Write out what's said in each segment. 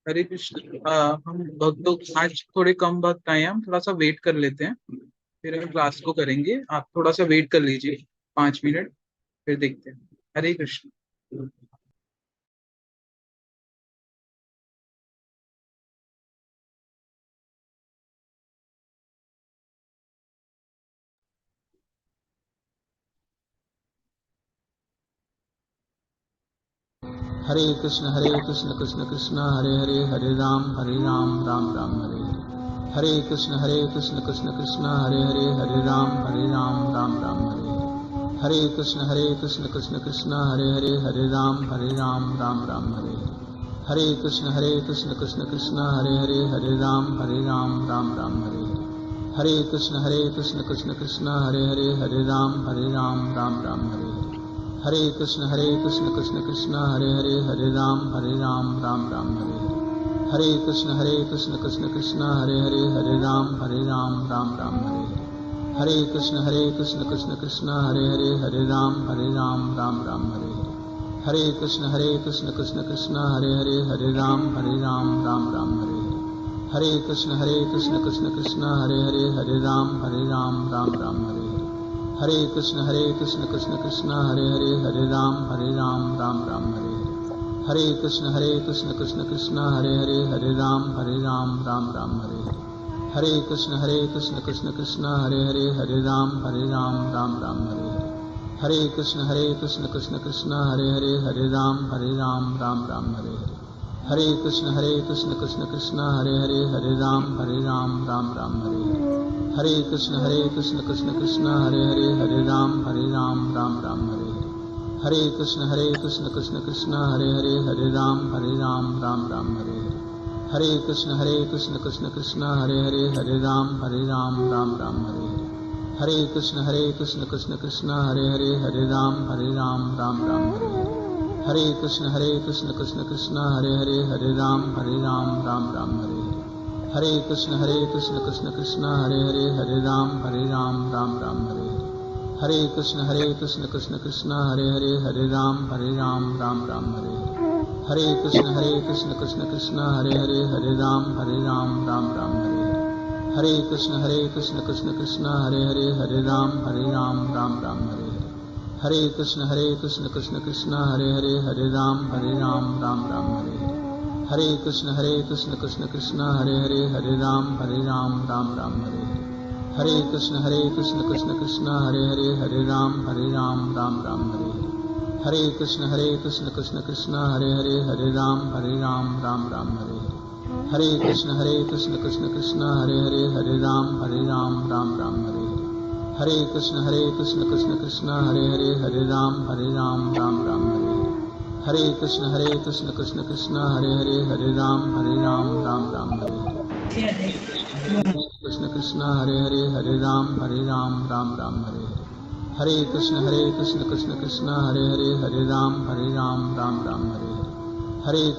हरे कृष्ण। हम भक्त लोग आज थोड़े कम भक्त आए हैं, हम थोड़ा सा वेट कर लेते हैं, फिर हम क्लास को करेंगे। आप थोड़ा सा वेट कर लीजिए, 5 मिनट, फिर देखते हैं। हरे कृष्ण। हरे कृष्ण कृष्ण कृष्ण हरे हरे, हरे राम राम राम हरे हरे। हरे कृष्ण कृष्ण हरे हरे, हरे राम राम राम हरे हरे। हरे कृष्ण कृष्ण हरे हरे, हरे राम राम राम हरे हरे। हरे कृष्ण कृष्ण हरे हरे, हरे राम राम राम हरे हरे। हरे कृष्ण कृष्ण हरे हरे, हरे राम राम राम हरे हरे। कृष्ण कृष्ण हरे हरे, हरे राम राम राम हरे हरे। कृष्ण कृष्ण हरे हरे, हरे राम राम राम हरे हरे। कृष्ण कृष्ण हरे हरे, हरे राम राम राम हरे हरे। कृष्ण कृष्ण हरे हरे, हरे राम राम राम हरे हरे। कृष्ण कृष्ण हरे हरे, हरे राम राम राम हरे हरे। कृष्ण कृष्ण हरे हरे, हरे राम राम राम हरे हरे। कृष्ण कृष्ण हरे हरे, हरे राम राम राम हरे हरे। कृष्ण कृष्ण हरे हरे, हरे राम राम राम हरे हरे। कृष्ण कृष्ण हरे हरे, हरे राम राम राम हरे हरे। कृष्ण कृष्ण हरे हरे, हरे राम राम राम हरे हरे। कृष्ण कृष्ण हरे हरे, हरे राम राम राम हरे हरे। कृष्ण कृष्ण हरे हरे, हरे राम राम राम हरे हरे। कृष्ण कृष्ण हरे हरे, हरे राम राम राम हरे हरे। कृष्ण कृष्ण हरे हरे, हरे राम राम राम हरे हरे। कृष्ण कृष्ण हरे हरे, हरे राम राम राम हरे हरे। कृष्ण कृष्ण हरे हरे, हरे राम राम राम हरे हरे। कृष्ण कृष्ण हरे हरे, हरे राम राम राम हरे हरे। कृष्ण कृष्ण हरे हरे, हरे राम राम राम हरे हरे। कृष्ण कृष्ण हरे हरे, हरे राम राम राम हरे हरे। कृष्ण कृष्ण हरे हरे, हरे राम राम राम हरे हरे। कृष्ण कृष्ण हरे हरे, हरे राम राम राम हरे हरे। कृष्ण कृष्ण हरे हरे, हरे राम राम राम हरे हरे। कृष्ण कृष्ण हरे हरे, हरे राम राम राम हरे हरे। कृष्ण कृष्ण हरे हरे, हरे राम राम राम हरे हरे। कृष्ण कृष्ण हरे हरे, हरे राम राम राम हरे हरे। कृष्ण कृष्ण हरे हरे, हरे राम राम राम हरे कृष्ण कृष्ण हरे हरे, हरे राम राम राम हरे हरे। कृष्ण कृष्ण हरे हरे, हरे राम राम राम हरे हरे। कृष्ण कृष्ण हरे हरे, हरे राम राम राम हरे हरे। कृष्ण कृष्ण हरे हरे, हरे राम राम राम हरे हरे। कृष्ण कृष्ण हरे हरे, हरे राम राम राम हरे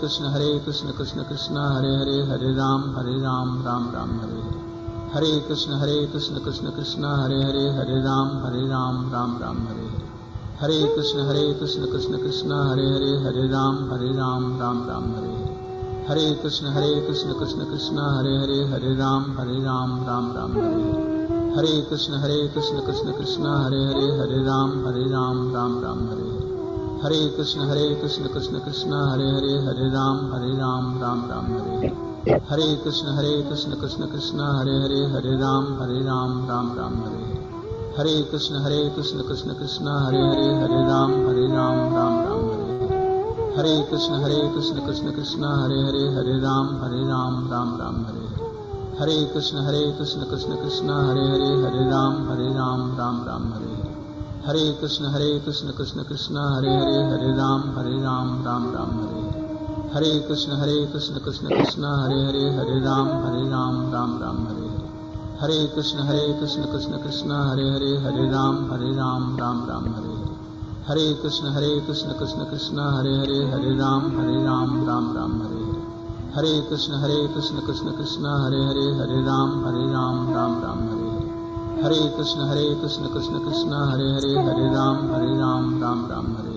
हरे। कृष्ण कृष्ण हरे हरे, हरे राम राम राम हरे हरे। कृष्ण कृष्ण हरे हरे, हरे राम राम राम हरे हरे। कृष्ण कृष्ण हरे हरे, हरे राम राम राम हरे हरे। कृष्ण कृष्ण हरे हरे, हरे राम राम राम हरे हरे। कृष्ण कृष्ण हरे हरे, हरे राम राम राम हरे हरे। कृष्ण कृष्ण हरे हरे, हरे राम राम राम हरे हरे। कृष्ण कृष्ण हरे हरे, हरे राम राम राम हरे हरे। कृष्ण कृष्ण हरे हरे, हरे राम राम राम हरे हरे। कृष्ण कृष्ण हरे हरे, हरे राम राम राम हरे हरे। कृष्ण कृष्ण हरे हरे, हरे राम राम राम हरे हरे। कृष्ण कृष्ण हरे हरे, हरे राम राम राम हरे हरे। कृष्ण कृष्ण हरे हरे, हरे राम राम राम हरे हरे। कृष्ण कृष्ण हरे हरे, हरे राम राम राम हरे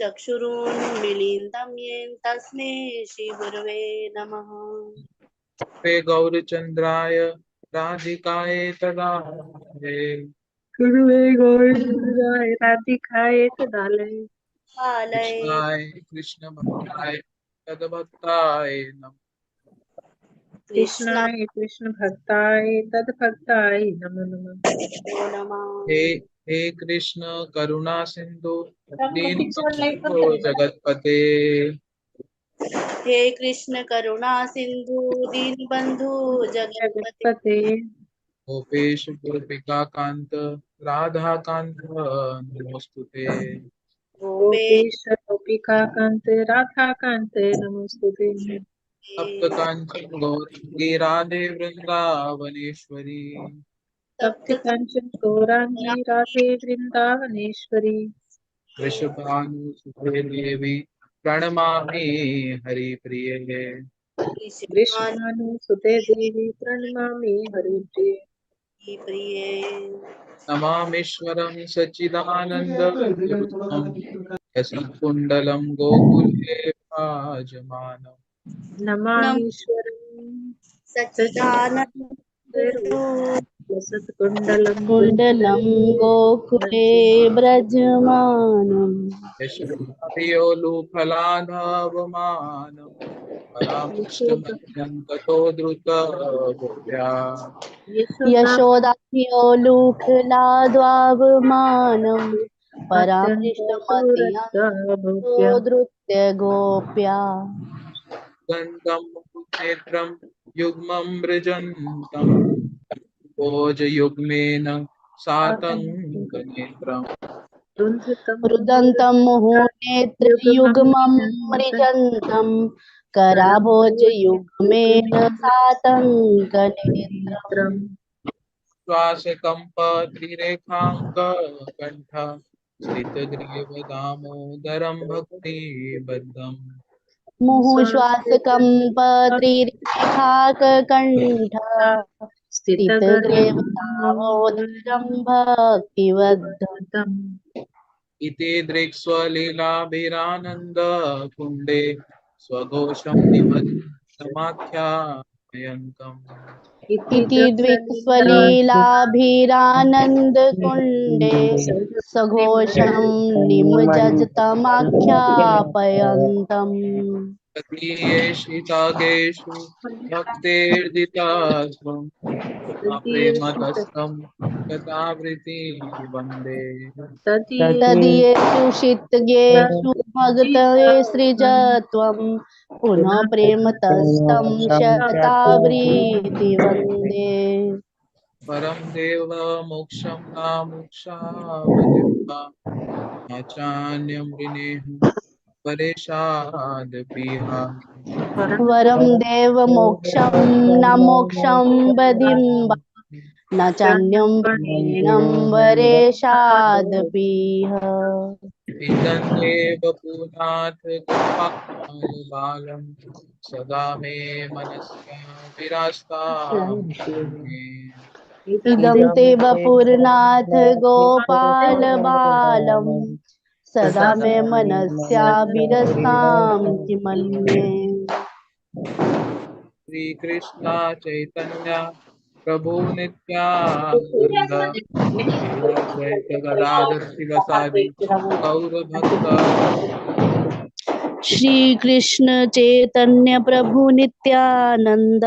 चक्षुरुन्मीलितं येन तस्मै श्रीगुरवे नमः। पे गौरचंद्राय राधिकाय तदालये गुरुवे गोविंदाय राधिकाय तदालय कालय कृष्णाय कृष्ण भक्ताय तद्भक्ताय नमः। कृष्णाय कृष्णाय कृष्ण भक्ताय तद्भक्ताय नमो नमः। नमः। हे हे कृष्ण करुणा सिंधु सबको पिछड़ नहीं दीनबंधो पड़ता जगतपते हे कृष्ण करुणा सिंधु दीनबंधु जगतपते। जगतपते गोपेश गोपिका कांत राधा कांत नमोस्तुते। गोपे गोपेश गोपिका कांत राधा कांत नमोस्तुते। सप्त कांचन गौरी राधे वृंदावनेश्वरी तप्त तप्त कांचन गौरांगी राधे वृंदावनेश्वरी वृषभानुसुते देवी प्रणमामि हरिप्रिये। कृष्ण वृषभानुसुते देवी प्रणमामि हरिप्रिये। प्रिय। नमामीश्वरं सच्चिदानन्दरूपं यशकुण्डलं गोकुले विराजमानम् नमामीश्वरं सच्चिदानंद सत्कुण्डलं कुण्डलं गोकुले व्रजमानम् यशोलोफलाधावमानं परामृष्टमत्यन्ततो द्रुतगोप्या यशोदा यशोदाह्योलूखलाद्वावमानम् अत्यन्तदूरत्वभोग्य परामृष्टमत्यन्तो धृत्य गोप्या गन्धं नेत्रं युग्मं मृजन्तं भोजयुग्मेन सातङ्कनेत्रम् रुन्धतं रुदन्तं मुहुर्नेत्रयुग्मं मृजन्तं कराभोजयुग्मेन सातङ्कनेत्रम् नेत्रम् श्वासकम्पत्रिरेखाङ्ककण्ठ स्थितग्रीव दामोदरं भक्तिबद्धम् मुहुश्वासकम्पत्रिरेखाककण्ठ स्थितग्रीव दामोदरं भक्तिवद्धम् स्थितगतम् इति दृक्स्वलीलाभिरानन्दकुण्डे स्वघोषं निमज्जमाख्यायन्तम् इति इति द्रक्सलीला द्विक्स्वलीलाभिरानन्दकुण्डे सघोषं निमज्जतमाख्यापयन्तम् तदीयेषु भक्तेर्जितास्त्वं प्रेमतस्तं गतावृति वन्दे तदीयेषु शितयेषु भगते सृजत्वं पुनः प्रेमतस्तं शतावृत्ति वन्दे परं देवमोक्षं नामोक्षावदित्वा न चान्यं विनेह परेशादपीह वरं देवमोक्षं न मोक्षं बदिम्ब न चान्यं प्रणीनं वरेशादपीह इदन्देव पुनाथ गोपालबालं सदा मे मनस्या विरास्तां इदं ते वपुरनाथ गोपालबालं सदा मे मनस्या विरस्तां मन्ये। श्रीकृष्ण चैतन्य प्रभु नित्यानंद श्री अद्वैत गदाधर शिवसादि गौर भक्त श्री कृष्ण चैतन्य प्रभु नित्यानंद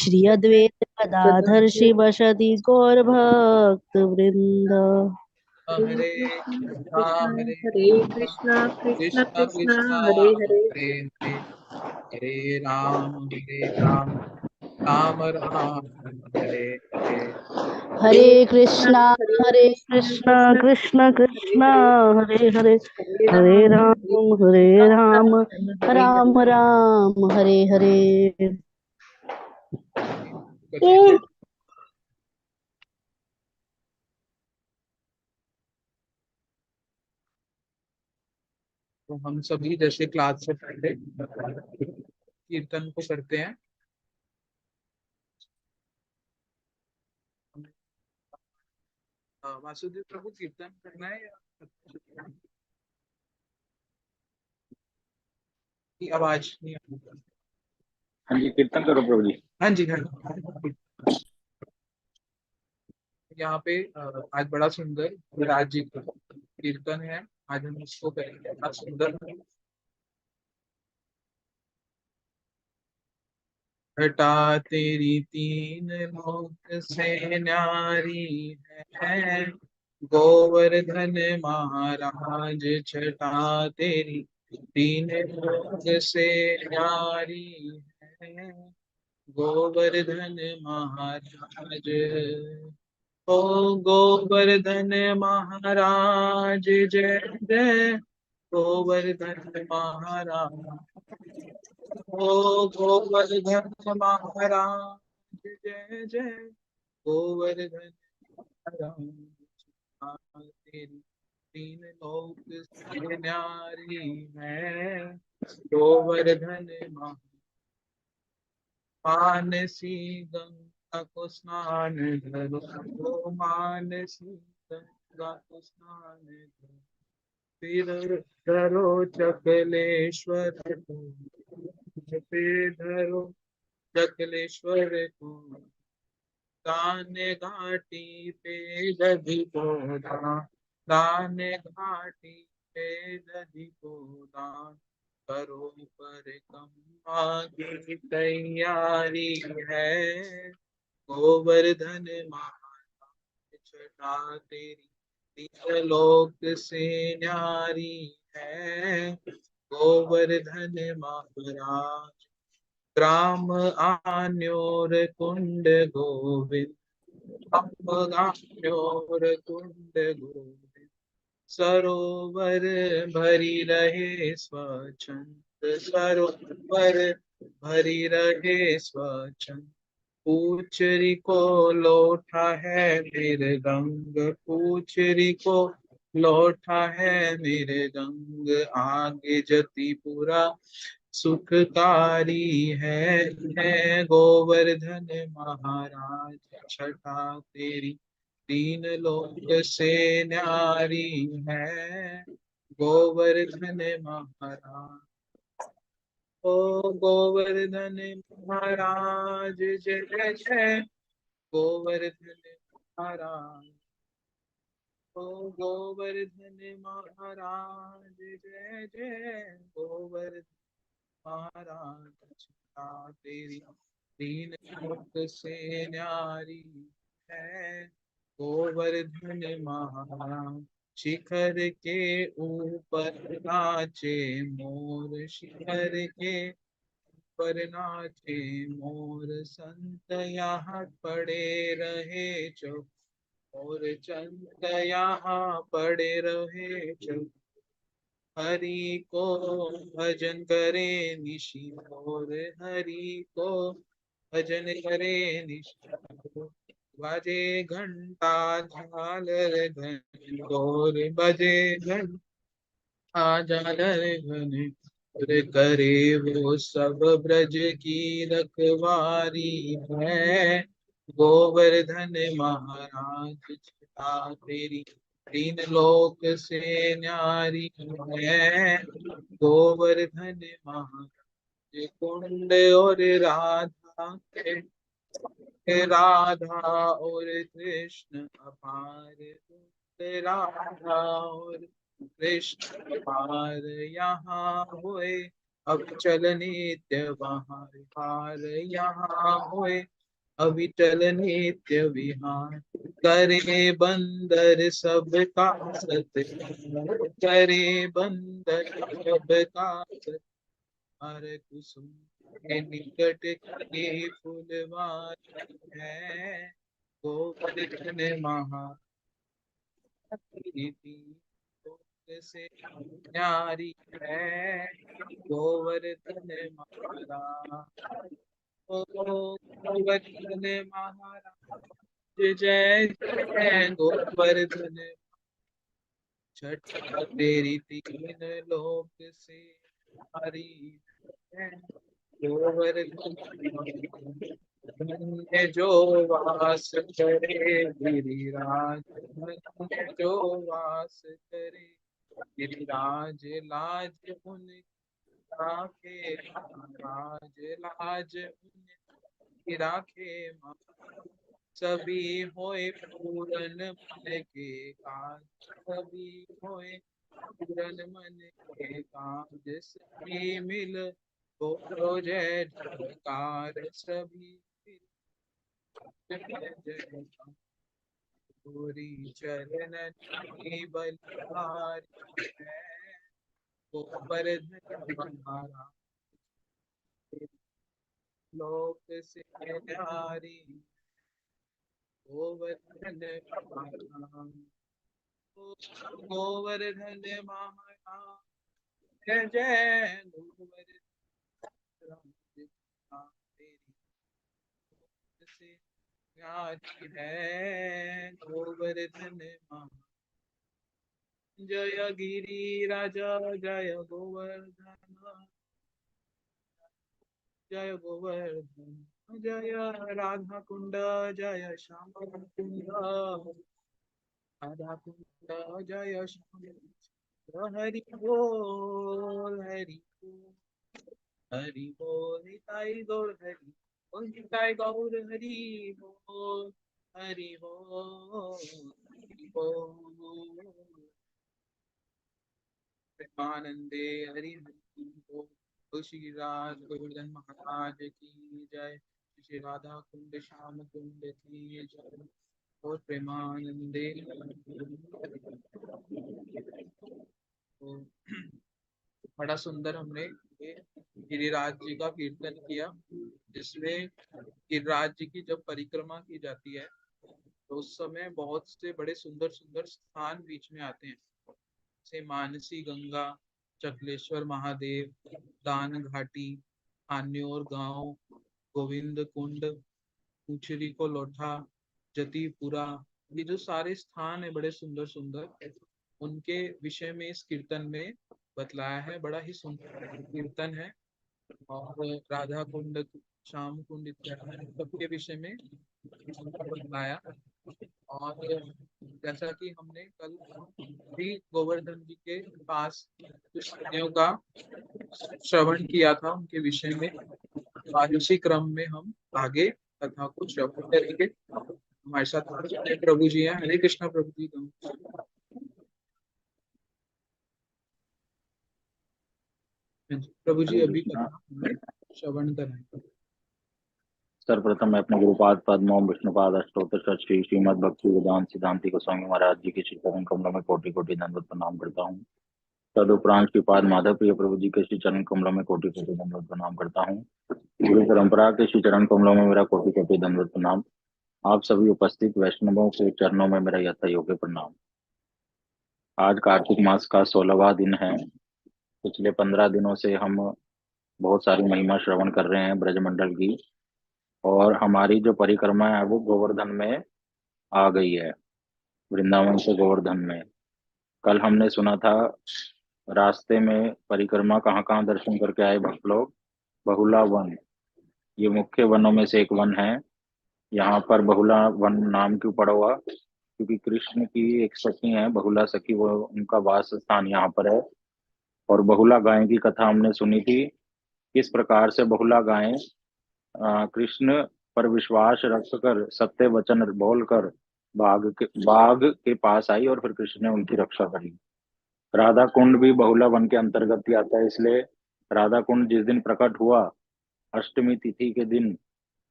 श्री अद्वैत गदाधर शिवसदि गौर भक्त वृंद। हरे कृष्णा हरे कृष्णा कृष्ण कृष्णा कृष्ण कृष्णा हरे हरे हरे हरे हरे राम राम राम हरे हरे हरे हरे कृष्णा कृष्ण कृष्ण हरे कृष्ण हरे हरे हरे हरे राम हरे राम हरे राम हरे हरे। करते हैं। तो हम सभी जैसे क्लास से पहले कीर्तन को करते हैं। वासुदेव प्रभु कीर्तन करना है या की आवाज नहीं आ रही। हाँ जी, कीर्तन करो प्रभु जी। हाँ जी, हाँ जी। यहाँ पे आज बड़ा सुंदर विराज जी का कीर्तन है। आज हम इसको करेंगे, बड़ा सुंदर। घटा तेरी तीन लोक से न्यारी है, गोवर्धन महाराज छटा तेरी तीन लोक से न्यारी है, गोवर्धन महाराज। ओ गोवर्धन महाराज जय जय, गोवर्धन महाराज। ओ गोवर्धन महाराज जय जय, गोवर्धन महाराज। तेरी तीन लोक से न्यारी है, गोवर्धन महाराज। मानसी गंगा को स्नान धरो, ओ मानसी गंगा को स्नान धरो, फिर धरो चकलेश्वर को, फिर धरो चकलेश्वर को, दान घाटी पे दधी को दान, दान घाटी पे दधी को दान, करो परिक्रमा की तैयारी है, गोवर्धन महाराज छटा तेरी तीन लोक से न्यारी है, गोवर्धन महाराज। ग्राम आन्योर कुंड गोविंद, ग्राम आन्योर कुंड गोविंद, सरोवर भरी रहे स्वच्छंद, सरोवर भरी रहे स्वच्छंद। पूछरी को लोटा है मेरे गंग, पूछरी को लोटा है मेरे गंग, आगे जतिपुरा सुखकारी है, गोवर्धन महाराज छटा तेरी तीन लोक से न्यारी है, गोवर्धन महाराज। ओ गोवर्धन महाराज जय जय, गोवर्धन महाराज। ओ गोवर्धन महाराज जय जय, गोवर्धन महाराज छटा तेरी तीन लोक से न्यारी है, गोवर्धन महाराज। शिखर के ऊपर नाचे मोर, शिखर के ऊपर नाचे मोर, संत यहाँ पड़े रहे चुप, और चंद यहाँ पड़े रहे चुप। हरि को भजन करे निशि और, हरि को भजन करे निशि। बजे घंटा झालर घनघोर, बजे घंटा झालर घन, और करे वो सब ब्रज की रखवारी है, गोवर्धन महाराज छटा तेरी तीन लोक से न्यारी है, गोवर्धन महाराज। कुंड और राधा के, राधा और कृष्ण अपार, कुंड राधा और कृष्ण अपार, यहाँ हुए अब चल नित्य वहाँ विहार, यहाँ हुए अविचल नित्य विहार। करे बंदर सबका सत्कार, करे बंदर सबका सत्कार, कुसुम के निकट के फूलवारी है, गोवर्धन महाराज से न्यारी है, गोवर्धन महाराज। ओ गोवर्धन महाराज जय जय, गोवर्धन छटा तेरी तीन लोक से न्यारी है, गोवर्धन में जो वास करे गिरिराज, में जो वास करे गिरिराज, लाज उन राखे राज लाज उन्हें राखे माँ। सभी होए पूरन मन के काज, सभी होए पूरन मन के काज। सभी मिल बोलो जय जयकार, सभी मिल जय जयकार। पूरी चरण की बलिहारी है, गोवर्धन हमारा लोक से न्यारी। गोवर्धन हमारा गोवर्धन हमारा जय जय गोवर्धन तेरी से न्यारी है। गोवर्धन महा जय गिरी राजा जय गोवर्धन, जय गोवर्धन जय राधा कुंड, जय श्याम कुंड राधा कुंड, जय श्याम। हरि बोल हरि बोल हरि बोल निताई गौर हरि बोल, निताई गौर हरि बोल हरि बोल हरि बोल। प्रेमानंदे हरि हरि बोल। तो श्री राज गोवर्धन महाराज की जय, श्री राधा कुंड श्याम कुंड की जय। और प्रेमानंदे तो बड़ा सुंदर हमने ये गिरिराज जी का कीर्तन किया, जिसमें गिरिराज जी की जब परिक्रमा की जाती है तो उस समय बहुत से बड़े सुंदर सुंदर स्थान बीच में आते हैं, जैसे मानसी गंगा, चकलेश्वर महादेव, दान घाटी, आन्योर गांव, गोविंद कुंड, ऊचरी को लोठा, जतीपुरा। ये जो सारे स्थान है बड़े सुंदर सुंदर, उनके विषय में इस कीर्तन में बतलाया है। बड़ा ही सुंदर कीर्तन है। और राधा कुंड, श्याम कुंड इत्यादि सबके विषय में बतलाया। और जैसा कि हमने कल भी गोवर्धन जी के पास कुछ कन्याओं का श्रवण किया था उनके विषय में, आज उसी क्रम में हम आगे कथा को श्रवण करेंगे। हमारे साथ प्रभु जी हैं। हरे कृष्णा प्रभु जी। प्रभु जी हरे अभी कृष्णा। कथा हमें श्रवण करेंगे। सर्वप्रथम मैं अपने गुरुपाद पद्मों विष्णुपाद अष्टोत्तर श्री श्रीमद भक्ति वेदांत सिद्धांति गोस्वामी महाराज जी के श्री चरण कमलों में कोटि कोटि दंडवत प्रणाम करता हूँ। तदुपरांत श्रीपाद माधव प्रिय प्रभु जी के श्री चरण कमलों में कोटि कोटि दंडवत प्रणाम करता हूँ। गुरु परंपरा के श्री चरण कमलों में मेरा कोटि कोटि दंडवत प्रणाम। आप सभी उपस्थित वैष्णवों के चरणों में मेरा यथा योग्य प्रणाम। आज कार्तिक मास का 16वां दिन है। पिछले 15 दिनों से हम बहुत सारी महिमा श्रवण कर रहे हैं ब्रजमंडल की, और हमारी जो परिक्रमा है वो गोवर्धन में आ गई है, वृंदावन से गोवर्धन में। कल हमने सुना था रास्ते में परिक्रमा कहाँ कहाँ दर्शन करके आए भक्त लोग। बहुला वन, ये मुख्य वनों में से एक वन है। यहाँ पर बहुला वन नाम क्यों पड़ा हुआ? क्योंकि कृष्ण की एक सखी है बहुला सखी, वो उनका वास स्थान यहाँ पर है। और बहुला गाय की कथा हमने सुनी थी, किस प्रकार से बहुला गायें कृष्ण पर विश्वास रखकर सत्य वचन बोलकर बाघ के पास आई और फिर कृष्ण ने उनकी रक्षा करी। राधा कुंड भी बहुला वन के अंतर्गत ही आता है, इसलिए राधा कुंड जिस दिन प्रकट हुआ अष्टमी तिथि के दिन,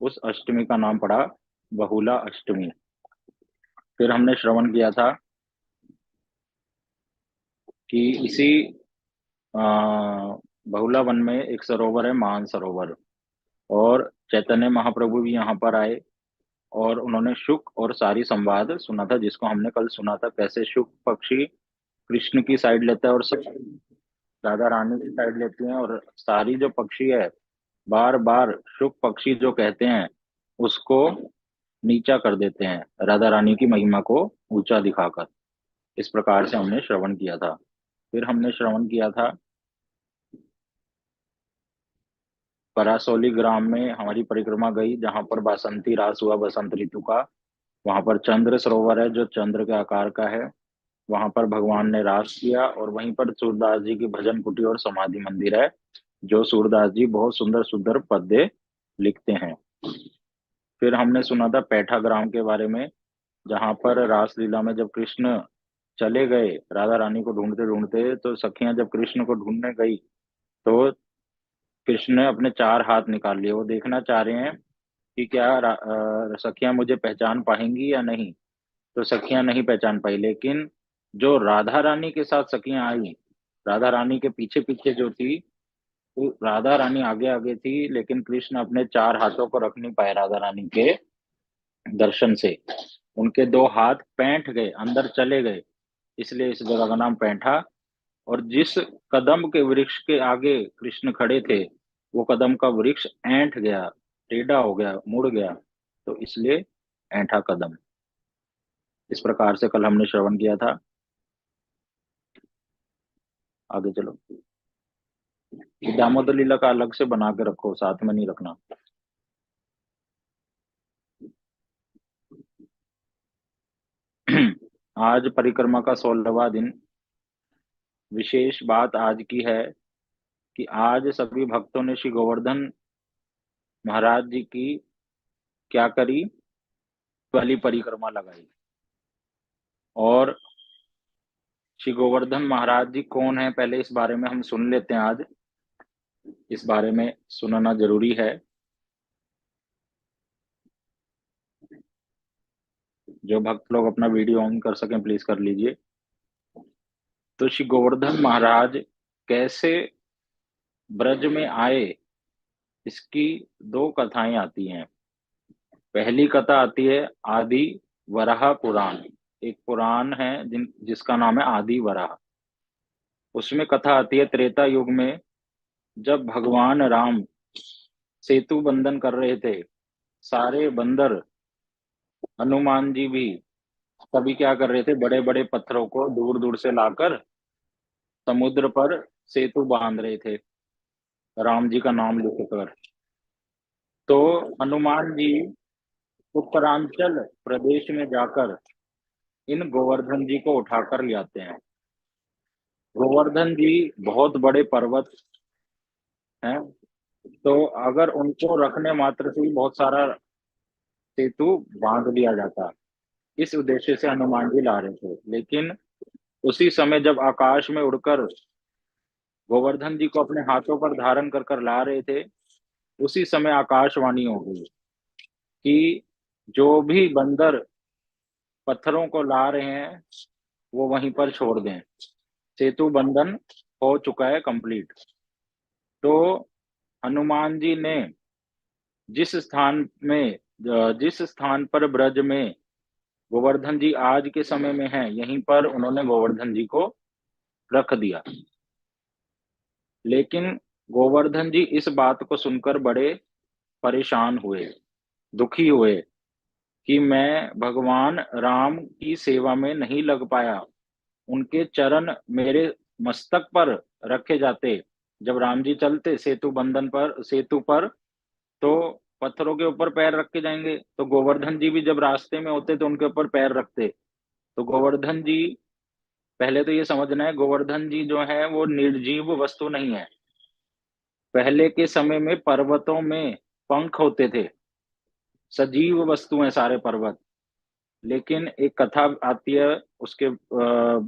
उस अष्टमी का नाम पड़ा बहुला अष्टमी। फिर हमने श्रवण किया था कि इसी बहुला वन में एक सरोवर है, मान सरोवर, और चैतन्य महाप्रभु भी यहाँ पर आए और उन्होंने शुक और सारी संवाद सुना था, जिसको हमने कल सुना था कैसे शुक पक्षी कृष्ण की साइड लेता है और सब राधा रानी की साइड लेती हैं, और सारी जो पक्षी है बार बार शुक पक्षी जो कहते हैं उसको नीचा कर देते हैं, राधा रानी की महिमा को ऊंचा दिखाकर। इस प्रकार से हमने श्रवण किया था। फिर हमने श्रवण किया था परासोली ग्राम में हमारी परिक्रमा गई, जहां पर बासंती रास हुआ, बसंत ऋतु का। वहां पर चंद्र सरोवर है जो चंद्र के आकार का है, वहां पर भगवान ने रास किया। और वहीं पर सूरदास जी की भजन कुटी और समाधि मंदिर है, जो सूरदास जी बहुत सुंदर सुंदर पद्य लिखते हैं। फिर हमने सुना था पैठा ग्राम के बारे में, जहां पर रासलीला में जब कृष्ण चले गए राधा रानी को ढूंढते ढूंढते, तो सखियां जब कृष्ण को ढूंढने गई तो कृष्ण ने अपने चार हाथ निकाल लिए। वो देखना चाह रहे हैं कि क्या सखियां मुझे पहचान पाएंगी या नहीं। तो सखियां नहीं पहचान पाई, लेकिन जो राधा रानी के साथ सखियां आई, राधा रानी के पीछे पीछे जो थी, तो राधा रानी आगे आगे थी, लेकिन कृष्ण अपने चार हाथों को रख नहीं पाए राधा रानी के दर्शन से। उनके दो हाथ पैंठ गए, अंदर चले गए, इसलिए इस जगह का नाम पैंठा। और जिस कदम के वृक्ष के आगे कृष्ण खड़े थे, वो कदम का वृक्ष ऐंठ गया, टेढ़ा हो गया, मुड़ गया, तो इसलिए ऐंठा कदम। इस प्रकार से कल हमने श्रवण किया था। आगे चलो। ये दामोदर लीला का अलग से बना के रखो, साथ में नहीं रखना। आज परिक्रमा का 16वां दिन। विशेष बात आज की है कि आज सभी भक्तों ने श्री गोवर्धन महाराज जी की क्या करी, वाली परिक्रमा लगाई। और श्री गोवर्धन महाराज जी कौन है, पहले इस बारे में हम सुन लेते हैं। आज इस बारे में सुनना जरूरी है। जो भक्त लोग अपना वीडियो ऑन कर सकें प्लीज कर लीजिए। तो श्री गोवर्धन महाराज कैसे ब्रज में आए, इसकी दो कथाएं आती हैं। पहली कथा आती है आदि वराह पुराण। एक पुराण है जिसका नाम है आदि वराह। उसमें कथा आती है त्रेता युग में, जब भगवान राम सेतु बंधन कर रहे थे। सारे बंदर, हनुमान जी भी, सभी क्या कर रहे थे, बड़े बड़े पत्थरों को दूर दूर से लाकर समुद्र पर सेतु बांध रहे थे, राम जी का नाम लिखकर। तो हनुमान जी उत्तरांचल प्रदेश में जाकर इन गोवर्धन जी को उठाकर ले आते हैं। गोवर्धन जी बहुत बड़े पर्वत हैं, तो अगर उनको रखने मात्र से ही बहुत सारा सेतु बांध दिया जाता, इस उद्देश्य से हनुमान जी ला रहे थे। लेकिन उसी समय जब आकाश में उड़कर गोवर्धन जी को अपने हाथों पर धारण कर कर ला रहे थे, उसी समय आकाशवाणी हो गई कि जो भी बंदर पत्थरों को ला रहे हैं वो वहीं पर छोड़ दें, सेतु बंधन हो चुका है कंप्लीट। तो हनुमान जी ने जिस स्थान में, जिस स्थान पर ब्रज में गोवर्धन जी आज के समय में हैं, यहीं पर उन्होंने गोवर्धन जी को रख दिया। लेकिन गोवर्धन जी इस बात को सुनकर बड़े परेशान हुए, दुखी हुए कि मैं भगवान राम की सेवा में नहीं लग पाया। उनके चरण मेरे मस्तक पर रखे जाते, जब राम जी चलते सेतु बंधन पर, सेतु पर, तो पत्थरों के ऊपर पैर रख के जाएंगे, तो गोवर्धन जी भी जब रास्ते में होते तो उनके ऊपर पैर रखते। तो गोवर्धन जी, पहले तो ये समझना है, गोवर्धन जी जो है वो निर्जीव वस्तु नहीं है। पहले के समय में पर्वतों में पंख होते थे, सजीव वस्तु हैं सारे पर्वत। लेकिन एक कथा आती है, उसके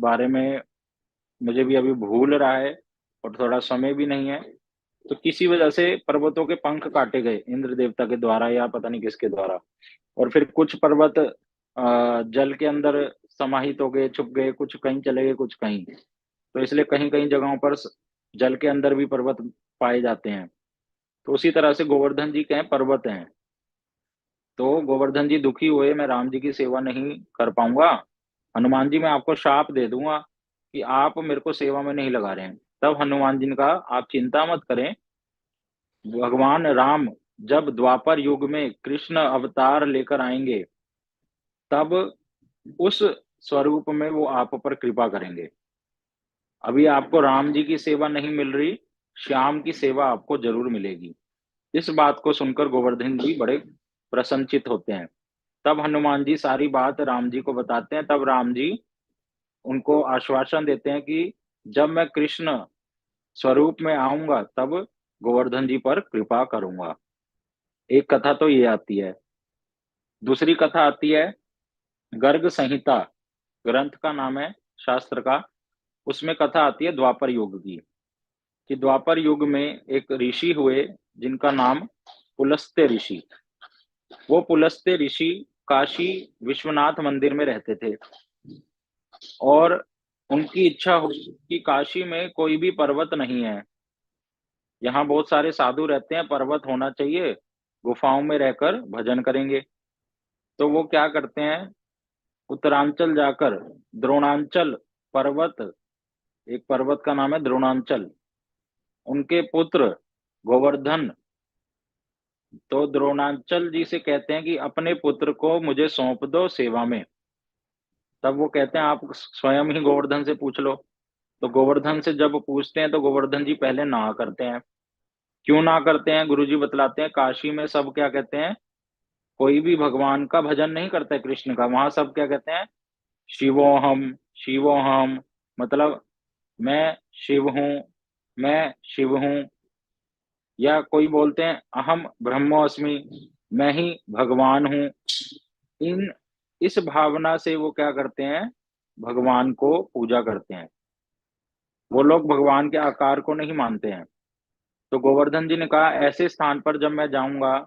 बारे में मुझे भी अभी भूल रहा है और थोड़ा समय भी नहीं है। तो किसी वजह से पर्वतों के पंख काटे गए इंद्र देवता के द्वारा या पता नहीं किसके द्वारा, और फिर कुछ पर्वत जल के अंदर समाहित हो गए, छुप गए, कुछ कहीं चले गए, कुछ कहीं। तो इसलिए कहीं कहीं जगहों पर जल के अंदर भी पर्वत पाए जाते हैं। तो उसी तरह से गोवर्धन जी क्या है, पर्वत हैं। तो गोवर्धन जी दुखी हुए, मैं राम जी की सेवा नहीं कर पाऊंगा, हनुमान जी मैं आपको शाप दे दूंगा कि आप मेरे को सेवा में नहीं लगा रहे हैं। तब हनुमान जी ने कहा आप चिंता मत करें, भगवान राम जब द्वापर युग में कृष्ण अवतार लेकर आएंगे, तब उस स्वरूप में वो आप पर कृपा करेंगे। अभी आपको राम जी की सेवा नहीं मिल रही, श्याम की सेवा आपको जरूर मिलेगी। इस बात को सुनकर गोवर्धन जी बड़े प्रसन्नचित होते हैं। तब हनुमान जी सारी बात राम जी को बताते हैं। तब राम जी उनको आश्वासन देते हैं कि जब मैं कृष्ण स्वरूप में आऊंगा, तब गोवर्धन जी पर कृपा करूंगा। एक कथा तो ये आती है। दूसरी कथा आती है गर्ग संहिता, ग्रंथ का नाम है शास्त्र का। उसमें कथा आती है द्वापर युग की, कि द्वापर युग में एक ऋषि हुए जिनका नाम पुलस्त्य ऋषि। वो पुलस्त्य ऋषि काशी विश्वनाथ मंदिर में रहते थे, और उनकी इच्छा हुई कि काशी में कोई भी पर्वत नहीं है, यहाँ बहुत सारे साधु रहते हैं, पर्वत होना चाहिए, गुफाओं में रहकर भजन करेंगे। तो वो क्या करते हैं, उत्तरांचल जाकर द्रोणांचल पर्वत, एक पर्वत का नाम है द्रोणांचल, उनके पुत्र गोवर्धन तो द्रोणांचल जी से कहते हैं कि अपने पुत्र को मुझे सौंप दो सेवा में। तब वो कहते हैं आप स्वयं ही गोवर्धन से पूछ लो। तो गोवर्धन से जब पूछते हैं तो गोवर्धन जी पहले ना करते हैं। क्यों ना करते हैं, गुरुजी बतलाते हैं, काशी में सब क्या कहते हैं, कोई भी भगवान का भजन नहीं करता है कृष्ण का, वहां सब क्या कहते हैं, शिवोहम शिवोहम, मतलब मैं शिव हूँ, मैं शिव हूँ। या कोई बोलते हैं अहम ब्रह्मोस्मि, मैं ही भगवान हूँ। इन इस भावना से वो क्या करते हैं, भगवान को पूजा करते हैं। वो लोग भगवान के आकार को नहीं मानते हैं। तो गोवर्धन जी ने कहा ऐसे स्थान पर जब मैं जाऊंगा,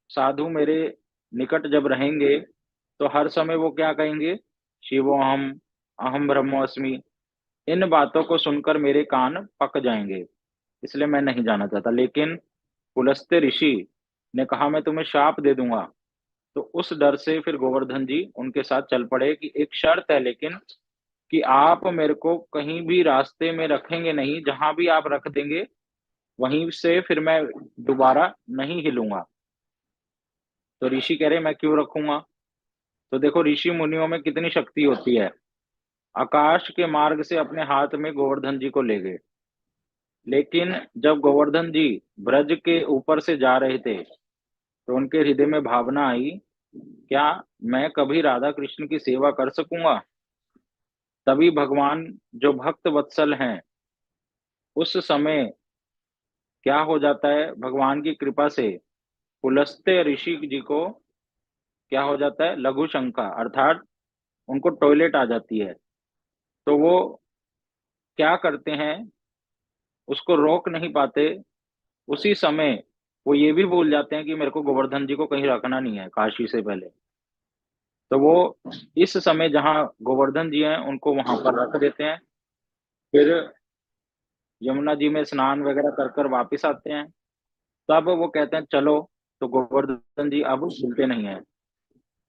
साधु मेरे निकट जब रहेंगे, तो हर समय वो क्या कहेंगे, शिवोहम, अहम ब्रह्मोस्मि। इन बातों को सुनकर मेरे कान पक जाएंगे, इसलिए मैं नहीं जाना चाहता। लेकिन पुलस्त्य ऋषि ने कहा मैं तुम्हें शाप दे दूंगा। तो उस डर से फिर गोवर्धन जी उनके साथ चल पड़े कि एक शर्त है लेकिन, कि आप मेरे को कहीं भी रास्ते में रखेंगे नहीं, जहां भी आप रख देंगे वहीं से फिर मैं दोबारा नहीं हिलूंगा। तो ऋषि कह रहे मैं क्यों रखूंगा। तो देखो ऋषि मुनियों में कितनी शक्ति होती है। आकाश के मार्ग से अपने हाथ में गोवर्धन जी को ले गए। लेकिन जब गोवर्धन जी ब्रज के ऊपर से जा रहे थे, तो उनके हृदय में भावना आई, क्या मैं कभी राधा कृष्ण की सेवा कर सकूंगा। तभी भगवान जो भक्त वत्सल हैं, उस समय क्या हो जाता है, भगवान की कृपा से पुलस्त्य ऋषि जी को क्या हो जाता है, लघु शंका, अर्थात उनको टॉयलेट आ जाती है। तो वो क्या करते हैं, उसको रोक नहीं पाते। उसी समय वो ये भी भूल जाते हैं कि मेरे को गोवर्धन जी को कहीं रखना नहीं है काशी से पहले। तो वो इस समय जहाँ गोवर्धन जी हैं उनको वहां पर रख देते हैं। फिर यमुना जी में स्नान वगैरह कर कर वापिस आते हैं। तब वो कहते हैं चलो। तो गोवर्धन जी अब हिलते नहीं है।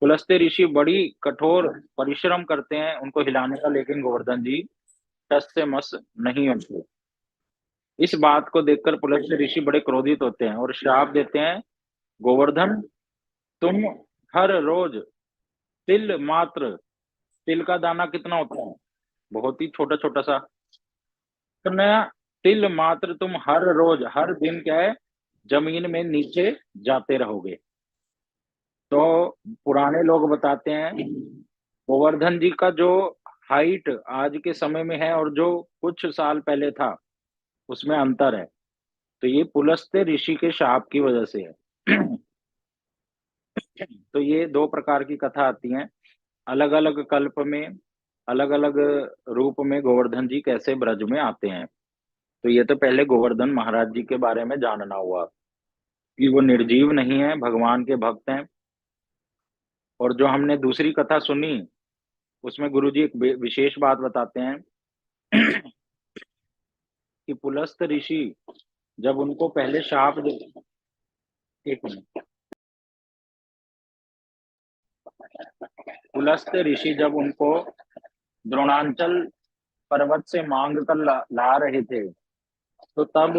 पुलस्त्य ऋषि बड़ी कठोर परिश्रम करते हैं उनको हिलाने का, लेकिन गोवर्धन जी टस से मस नहीं होते। इस बात को देखकर पुलस्त्य ऋषि बड़े क्रोधित होते हैं और श्राप देते हैं, गोवर्धन तुम हर रोज तिल मात्र, तिल का दाना कितना होता है, बहुत ही छोटा छोटा सा, इतना तिल मात्र तुम हर रोज हर दिन क्या है, जमीन में नीचे जाते रहोगे। तो पुराने लोग बताते हैं गोवर्धन जी का जो हाइट आज के समय में है और जो कुछ साल पहले था, उसमें अंतर है। तो ये पुलस्त्य ऋषि के शाप की वजह से है। तो ये दो प्रकार की कथा आती हैं, अलग अलग कल्प में, अलग अलग रूप में गोवर्धन जी कैसे ब्रज में आते हैं। तो ये तो पहले गोवर्धन महाराज जी के बारे में जानना हुआ कि वो निर्जीव नहीं है, भगवान के भक्त हैं। और जो हमने दूसरी कथा सुनी, उसमें गुरुजी एक विशेष बात बताते हैं कि पुलस्त ऋषि जब उनको पहले शाप दे, एक मिनट, पुलस्त ऋषि जब उनको द्रोणांचल पर्वत से मांग कर ला रहे थे, तो तब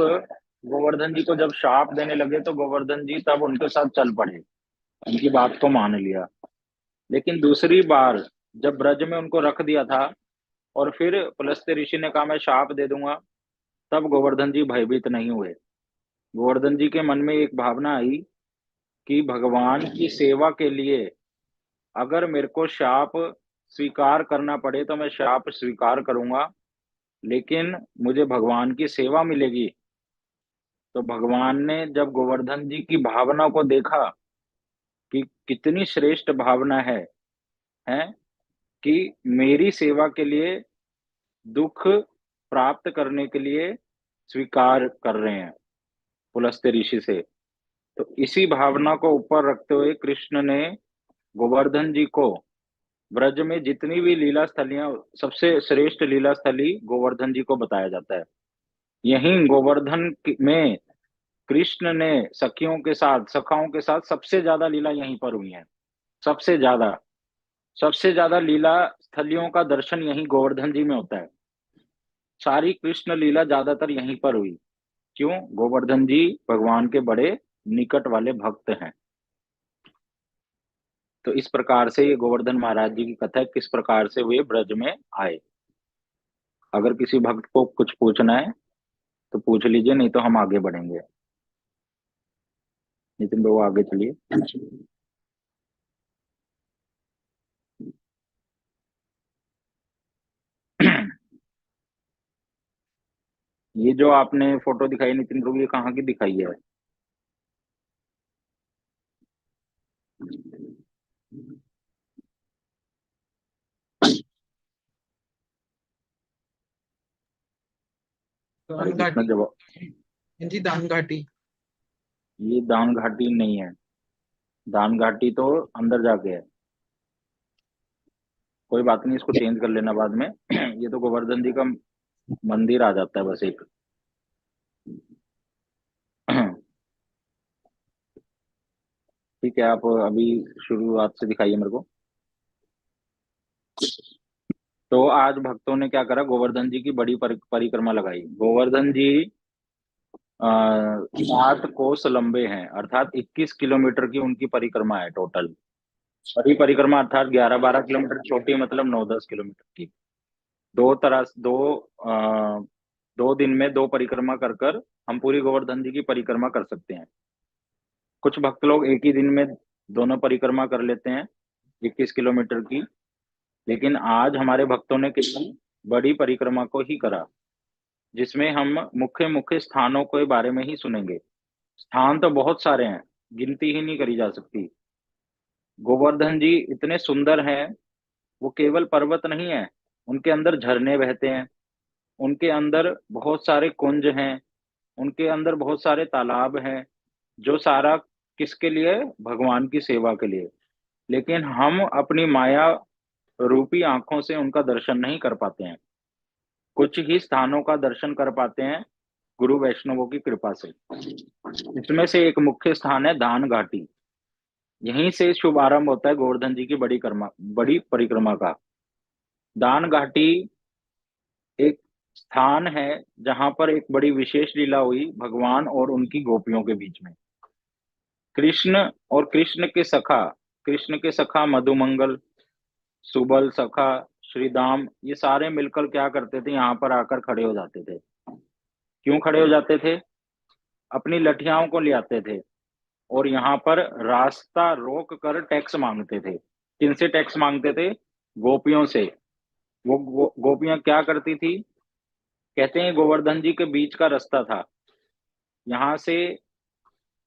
गोवर्धन जी को जब शाप देने लगे, तो गोवर्धन जी तब उनके साथ चल पड़े, उनकी बात को मान लिया। लेकिन दूसरी बार जब ब्रज में उनको रख दिया था और फिर पुलस्त्य ऋषि ने कहा मैं शाप दे दूंगा, तब गोवर्धन जी भयभीत नहीं हुए। गोवर्धन जी के मन में एक भावना आई कि भगवान की सेवा के लिए अगर मेरे को शाप स्वीकार करना पड़े तो मैं शाप स्वीकार करूंगा, लेकिन मुझे भगवान की सेवा मिलेगी तो भगवान ने जब गोवर्धन जी की भावना को देखा कि कितनी श्रेष्ठ भावना है कि मेरी सेवा के लिए दुख प्राप्त करने के लिए स्वीकार कर रहे हैं पुलस्त्य ऋषि से, तो इसी भावना को ऊपर रखते हुए कृष्ण ने गोवर्धन जी को ब्रज में जितनी भी लीला स्थलियां, सबसे श्रेष्ठ लीला स्थली गोवर्धन जी को बताया जाता है। यहीं में कृष्ण ने सखाओं के साथ सबसे ज्यादा लीला यहीं पर हुई है। सबसे ज्यादा सबसे ज्यादा लीला स्थलियों का दर्शन यहीं गोवर्धन जी में होता है। सारी कृष्ण लीला ज्यादातर यहीं पर हुई। क्यों? गोवर्धन जी भगवान के बड़े निकट वाले भक्त हैं। तो इस प्रकार से ये गोवर्धन महाराज जी की कथा है, किस प्रकार से वे ब्रज में आए। अगर किसी भक्त को कुछ पूछना है तो पूछ लीजिए, नहीं तो हम आगे बढ़ेंगे। नितिन बाबू आगे चलिए। ये जो आपने फोटो दिखाई नितिन बाबू, ये कहाँ की दिखाई है? हरे दान कृष्ण घाटी। जवाब। जी दान घाटी। ये दान घाटी नहीं है। दान घाटी तो अंदर जाके है। कोई बात नहीं, इसको चेंज कर लेना बाद में। ये तो गोवर्धन जी का मंदिर आ जाता है बस एक। ठीक है, आप अभी शुरुआत से दिखाइए मेरे को। तो आज भक्तों ने क्या करा, गोवर्धन जी की बड़ी परिक्रमा लगाई। गोवर्धन जी 7 कोस लंबे हैं, अर्थात 21 किलोमीटर की उनकी परिक्रमा है टोटल। बड़ी परिक्रमा अर्थात 11-12 किलोमीटर, छोटी मतलब 9-10 किलोमीटर की। दो तरह अ, 2 दिन में 2 परिक्रमा कर कर हम पूरी गोवर्धन जी की परिक्रमा कर सकते हैं। कुछ भक्त लोग एक ही दिन में दोनों परिक्रमा कर लेते हैं 21 किलोमीटर की। लेकिन आज हमारे भक्तों ने केवल बड़ी परिक्रमा को ही करा, जिसमें हम मुख्य मुख्य स्थानों के बारे में ही सुनेंगे। स्थान तो बहुत सारे हैं, गिनती ही नहीं करी जा सकती। गोवर्धन जी इतने सुंदर हैं, वो केवल पर्वत नहीं है, उनके अंदर झरने बहते हैं, उनके अंदर बहुत सारे कुंज हैं, उनके अंदर बहुत सारे तालाब हैं। जो सारा किसके लिए? भगवान की सेवा के लिए। लेकिन हम अपनी माया रूपी आंखों से उनका दर्शन नहीं कर पाते हैं। कुछ ही स्थानों का दर्शन कर पाते हैं गुरु वैष्णवों की कृपा से। इसमें से एक मुख्य स्थान है दान घाटी। यहीं से शुभ आरंभ होता है गोवर्धन जी की बड़ी परिक्रमा का। दान घाटी एक स्थान है जहां पर एक बड़ी विशेष लीला हुई भगवान और उनकी गोपियों के बीच में। कृष्ण और कृष्ण के सखा मधुमंगल, सुबल सखा, श्रीदाम, ये सारे मिलकर क्या करते थे, यहाँ पर आकर खड़े हो जाते थे। क्यों खड़े हो जाते थे? अपनी लठियाओं को ले आते थे और यहाँ पर रास्ता रोक कर टैक्स मांगते थे। किनसे टैक्स मांगते थे? गोपियों से। गोपियां क्या करती थी? कहते हैं गोवर्धन जी के बीच का रास्ता था। यहाँ से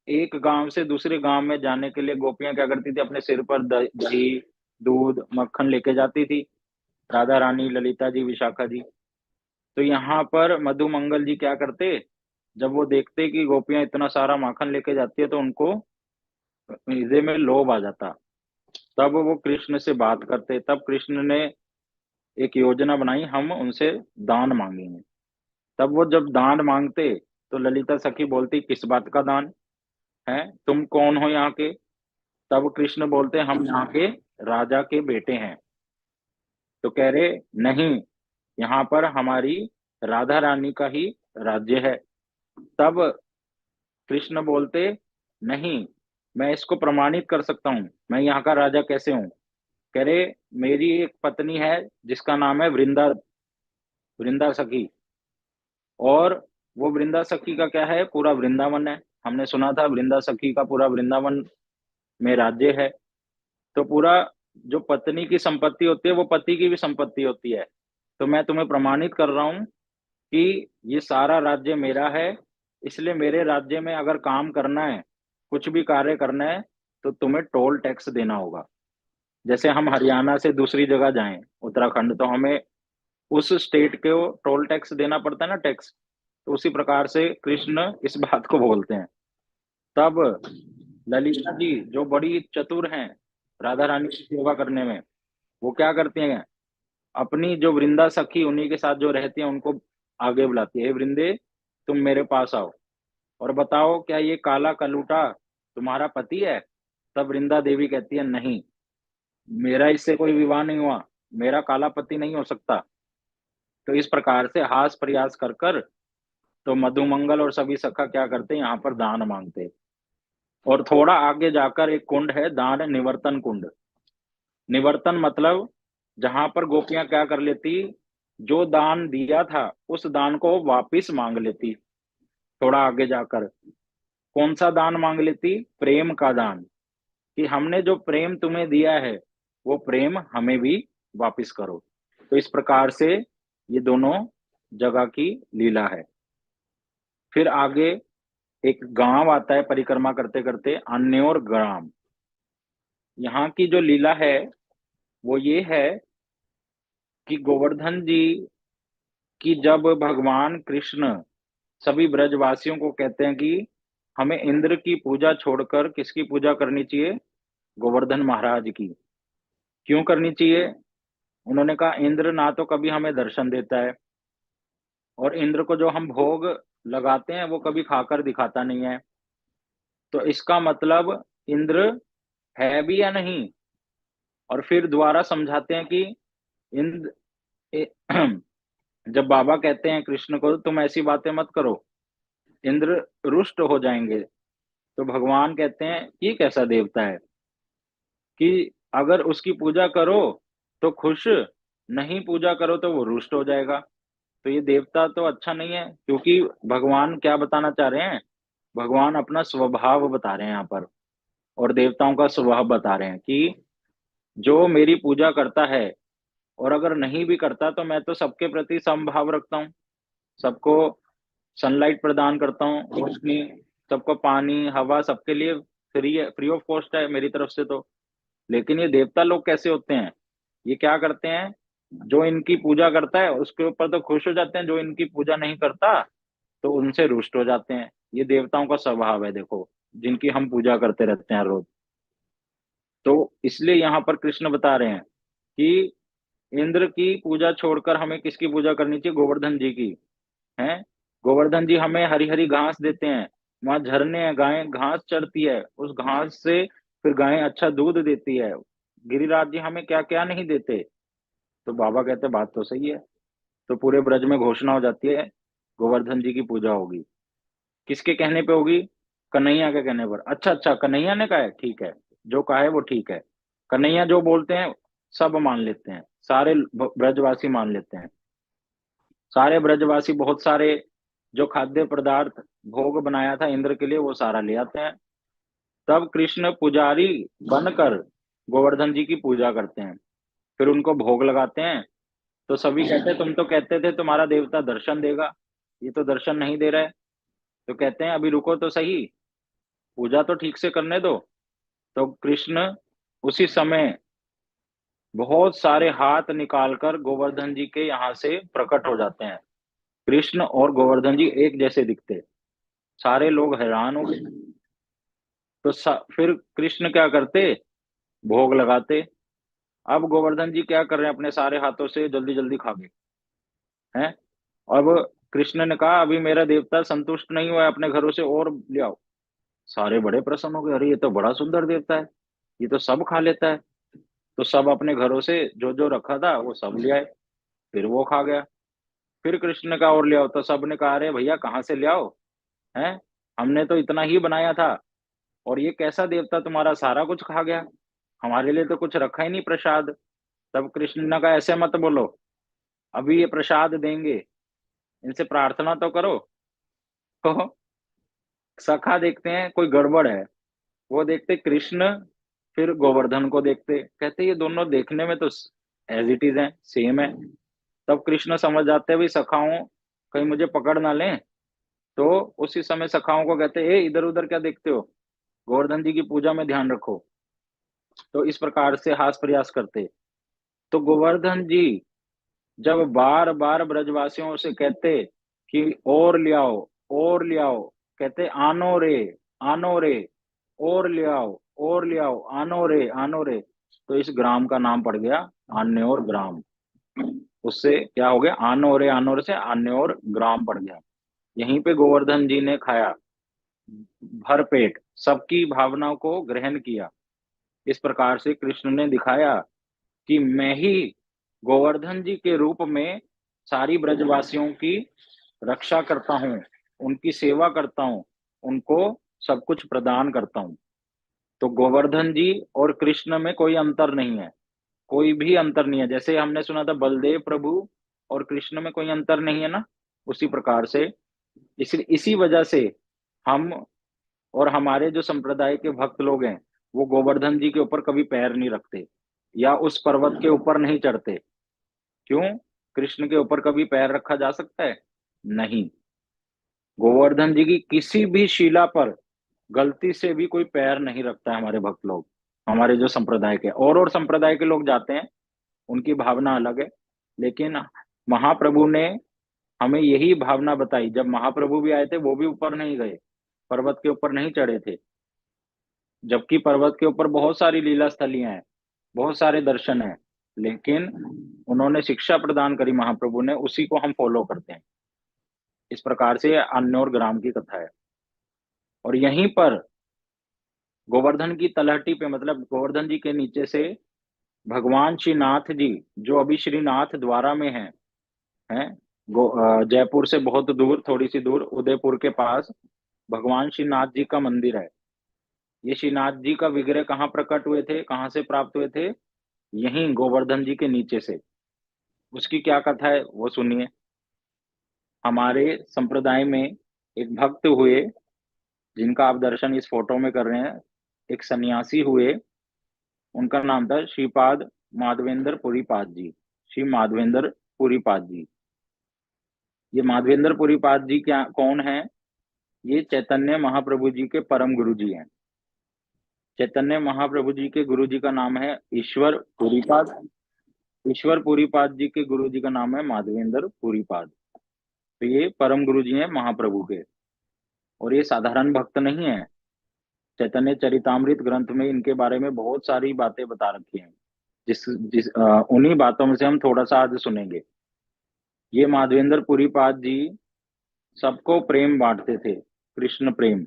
एक गांव से दूसरे गांव में जाने के लिए गोपियां क्या करती थी, अपने सिर पर दही, दूध, मक्खन लेके जाती थी। राधा रानी, ललिता जी, विशाखा जी। तो यहाँ पर मधुमंगल जी क्या करते, जब वो देखते कि गोपियां इतना सारा माखन लेके जाती है तो उनको हृदय में लोभ आ जाता। तब वो कृष्ण से बात करते। तब कृष्ण ने एक योजना बनाई, हम उनसे दान मांगेंगे। तब वो जब दान मांगते तो ललिता सखी बोलती, किस बात का दान है, तुम कौन हो यहाँ के? तब कृष्ण बोलते, हम यहाँ के राजा के बेटे हैं। तो कह रहे, नहीं, यहाँ पर हमारी राधा रानी का ही राज्य है। तब कृष्ण बोलते, नहीं, मैं इसको प्रमाणित कर सकता हूँ, मैं यहाँ का राजा कैसे हूँ। कह रहे, मेरी एक पत्नी है जिसका नाम है वृंदा सखी, और वो वृंदा सखी का क्या है, पूरा वृंदावन है। हमने सुना था वृंदा सखी का पूरा वृंदावन में राज्य है। तो पूरा जो पत्नी की संपत्ति होती है वो पति की भी संपत्ति होती है। तो मैं तुम्हें प्रमाणित कर रहा हूँ कि ये सारा राज्य मेरा है, इसलिए मेरे राज्य में अगर काम करना है, कुछ भी कार्य करना है, तो तुम्हें टोल टैक्स देना होगा। जैसे हम हरियाणा से दूसरी जगह जाएं, उत्तराखंड, तो हमें उस स्टेट को टोल टैक्स देना पड़ता है ना, टैक्स। तो उसी प्रकार से कृष्ण इस बात को बोलते हैं। तब ललिता जी जो बड़ी चतुर हैं राधा रानी की सेवा करने में, वो क्या करती हैं, अपनी जो वृंदा सखी उन्हीं के साथ जो रहती है उनको आगे बुलाती है, "हे वृंदे, तुम मेरे पास आओ और बताओ क्या ये काला कलूटा तुम्हारा पति है?" तब वृंदा देवी कहती है, नहीं, मेरा इससे कोई विवाह नहीं हुआ, मेरा काला पति नहीं हो सकता। तो इस प्रकार से हास प्रयास कर कर तो मधुमंगल और सभी सखा क्या करते हैं, यहाँ पर दान मांगते हैं। और थोड़ा आगे जाकर एक कुंड है, दान निवर्तन कुंड। निवर्तन मतलब जहां पर गोपियां क्या कर लेती, जो दान दिया था उस दान को वापिस मांग लेती। थोड़ा आगे जाकर कौन सा दान मांग लेती, प्रेम का दान, कि हमने जो प्रेम तुम्हें दिया है वो प्रेम हमें भी वापिस करो। तो इस प्रकार से ये दोनों जगह की लीला है। फिर आगे एक गांव आता है परिक्रमा करते करते, अन्योर ग्राम। यहाँ की जो लीला है वो ये है कि गोवर्धन जी की जब भगवान कृष्ण सभी ब्रजवासियों को कहते हैं कि हमें इंद्र की पूजा छोड़कर किसकी पूजा करनी चाहिए, गोवर्धन महाराज की। क्यों करनी चाहिए? उन्होंने कहा इंद्र ना तो कभी हमें दर्शन देता है, और इंद्र को जो हम भोग लगाते हैं वो कभी खाकर दिखाता नहीं है। तो इसका मतलब इंद्र है भी या नहीं। और फिर दोबारा समझाते हैं कि इंद्र जब बाबा कहते हैं कृष्ण को तुम ऐसी बातें मत करो, इंद्र रुष्ट हो जाएंगे। तो भगवान कहते हैं ये कैसा देवता है कि अगर उसकी पूजा करो तो खुश, नहीं पूजा करो तो वो रुष्ट हो जाएगा। तो ये देवता तो अच्छा नहीं है, क्योंकि भगवान क्या बताना चाह रहे हैं, भगवान अपना स्वभाव बता रहे हैं यहाँ पर, और देवताओं का स्वभाव बता रहे हैं कि जो मेरी पूजा करता है और अगर नहीं भी करता तो मैं तो सबके प्रति समभाव रखता हूँ, सबको सनलाइट प्रदान करता हूँ, रोशनी, सबको पानी हवा सबके लिए फ्री है, फ्री ऑफ कॉस्ट है मेरी तरफ से तो। लेकिन ये देवता लोग कैसे होते हैं, ये क्या करते हैं, जो इनकी पूजा करता है उसके ऊपर तो खुश हो जाते हैं, जो इनकी पूजा नहीं करता तो उनसे रुष्ट हो जाते हैं। ये देवताओं का स्वभाव है, देखो, जिनकी हम पूजा करते रहते हैं हर रोज। तो इसलिए यहाँ पर कृष्ण बता रहे हैं कि इंद्र की पूजा छोड़कर हमें किसकी पूजा करनी चाहिए, गोवर्धन जी की। हैं, गोवर्धन जी हमें हरी हरी घास देते हैं, वहां झरने हैं, गायें घास चरती है, उस घास से फिर गायें अच्छा दूध देती है। गिरिराज जी हमें क्या क्या नहीं देते। तो बाबा कहते बात तो सही है। तो पूरे ब्रज में घोषणा हो जाती है गोवर्धन जी की पूजा होगी। किसके कहने पे होगी? कन्हैया के कहने पर। अच्छा अच्छा, कन्हैया ने कहा है, ठीक है, जो कहा है वो ठीक है। कन्हैया जो बोलते हैं सब मान लेते हैं, सारे ब्रजवासी मान लेते हैं। सारे ब्रजवासी बहुत सारे जो खाद्य पदार्थ भोग बनाया था इंद्र के लिए वो सारा ले आते हैं। तब कृष्ण पुजारी बनकर गोवर्धन जी की पूजा करते हैं, फिर उनको भोग लगाते हैं। तो सभी कहते हैं तुम तो कहते थे तुम्हारा देवता दर्शन देगा, ये तो दर्शन नहीं दे रहा है। तो कहते हैं अभी रुको तो सही, पूजा तो ठीक से करने दो। तो कृष्ण उसी समय बहुत सारे हाथ निकालकर गोवर्धन जी के यहाँ से प्रकट हो जाते हैं। कृष्ण और गोवर्धन जी एक जैसे दिखते, सारे लोग हैरान हो गए। तो फिर कृष्ण क्या करते, भोग लगाते। अब गोवर्धन जी क्या कर रहे हैं, अपने सारे हाथों से जल्दी जल्दी खा गए हैं। अब कृष्ण ने कहा अभी मेरा देवता संतुष्ट नहीं हुआ है, अपने घरों से और ले आओ। सारे बड़े प्रसन्न हो गए, अरे ये तो बड़ा सुंदर देवता है, ये तो सब खा लेता है। तो सब अपने घरों से जो जो रखा था वो सब ले आए, फिर वो खा गया। फिर कृष्ण ने कहा और ले आओ, तो सब ने कहा अरे भैया कहाँ से ले आओ, हैं, हमने तो इतना ही बनाया था, और ये कैसा देवता तुम्हारा सारा कुछ खा गया, हमारे लिए तो कुछ रखा ही नहीं प्रसाद। तब कृष्ण ने कहा ऐसे मत बोलो, अभी ये प्रसाद देंगे, इनसे प्रार्थना तो करो। तो सखा देखते हैं कोई गड़बड़ है, वो देखते कृष्ण, फिर गोवर्धन को देखते, कहते ये दोनों देखने में तो एज इट इज है, सेम है। तब कृष्ण समझ जाते हैं भाई सखाओं कहीं मुझे पकड़ ना लें, तो उसी समय सखाओं को कहते, ए इधर उधर क्या देखते हो, गोवर्धन जी की पूजा में ध्यान रखो। तो इस प्रकार से हास प्रयास करते। तो गोवर्धन जी जब बार बार ब्रजवासियों से कहते कि और ले आओ, और ले आओ, कहते आनो रे, आनो रे, और ले आओ, और ले आओ, आनो रे, आनो रे। तो इस ग्राम का नाम पड़ गया आन्योर ग्राम। उससे क्या हो गया, आनो रे से आन्योर ग्राम पड़ गया। यहीं पे गोवर्धन जी ने खाया भर पेट, सबकी भावनाओं को ग्रहण किया। इस प्रकार से कृष्ण ने दिखाया कि मैं ही गोवर्धन जी के रूप में सारी ब्रजवासियों की रक्षा करता हूँ, उनकी सेवा करता हूँ, उनको सब कुछ प्रदान करता हूँ। तो गोवर्धन जी और कृष्ण में कोई अंतर नहीं है, कोई भी अंतर नहीं है। जैसे हमने सुना था बलदेव प्रभु और कृष्ण में कोई अंतर नहीं है ना, उसी प्रकार से इसी वजह से हम और हमारे जो संप्रदाय के भक्त लोग हैं वो गोवर्धन जी के ऊपर कभी पैर नहीं रखते या उस पर्वत के ऊपर नहीं चढ़ते। क्यों? कृष्ण के ऊपर कभी पैर रखा जा सकता है? नहीं। गोवर्धन जी की किसी भी शिला पर गलती से भी कोई पैर नहीं रखता है हमारे भक्त लोग। हमारे जो संप्रदाय के और संप्रदाय के लोग जाते हैं, उनकी भावना अलग है। लेकिन महाप्रभु ने हमें यही भावना बताई। जब महाप्रभु भी आए थे वो भी ऊपर नहीं गए, पर्वत के ऊपर नहीं चढ़े थे, जबकि पर्वत के ऊपर बहुत सारी लीला स्थलियां हैं, बहुत सारे दर्शन हैं, लेकिन उन्होंने शिक्षा प्रदान करी महाप्रभु ने, उसी को हम फॉलो करते हैं। इस प्रकार से अन्नौर ग्राम की कथा है। और यहीं पर गोवर्धन की तलहटी पे, मतलब गोवर्धन जी के नीचे से भगवान श्रीनाथ जी, जो अभी श्रीनाथ द्वारा में हैं जयपुर से बहुत दूर, थोड़ी सी दूर, उदयपुर के पास भगवान श्रीनाथ जी का मंदिर है। ये श्रीनाथ जी का विग्रह कहाँ प्रकट हुए थे, कहाँ से प्राप्त हुए थे? यहीं गोवर्धन जी के नीचे से। उसकी क्या कथा है वो सुनिए। हमारे संप्रदाय में एक भक्त हुए, जिनका आप दर्शन इस फोटो में कर रहे हैं, एक सन्यासी हुए। उनका नाम था श्रीपाद माधवेंद्र पुरीपाद जी। श्री माधवेंद्र पुरीपाद जी। ये माधवेंद्र पुरीपाद जी क्या कौन है? ये चैतन्य महाप्रभु जी के परम गुरु जी हैं। चैतन्य महाप्रभु जी के गुरु जी का नाम है ईश्वर पुरीपाद। ईश्वर पुरीपाद जी के गुरु जी का नाम है माधवेंद्र पुरीपाद। तो ये परम गुरु जी हैं महाप्रभु के, और ये साधारण भक्त नहीं है। चैतन्य चरितामृत ग्रंथ में इनके बारे में बहुत सारी बातें बता रखी हैं, जिस जिस उन्हीं बातों में से हम थोड़ा सा आज सुनेंगे। ये माधवेंद्र पुरीपाद जी सबको प्रेम बांटते थे, कृष्ण प्रेम,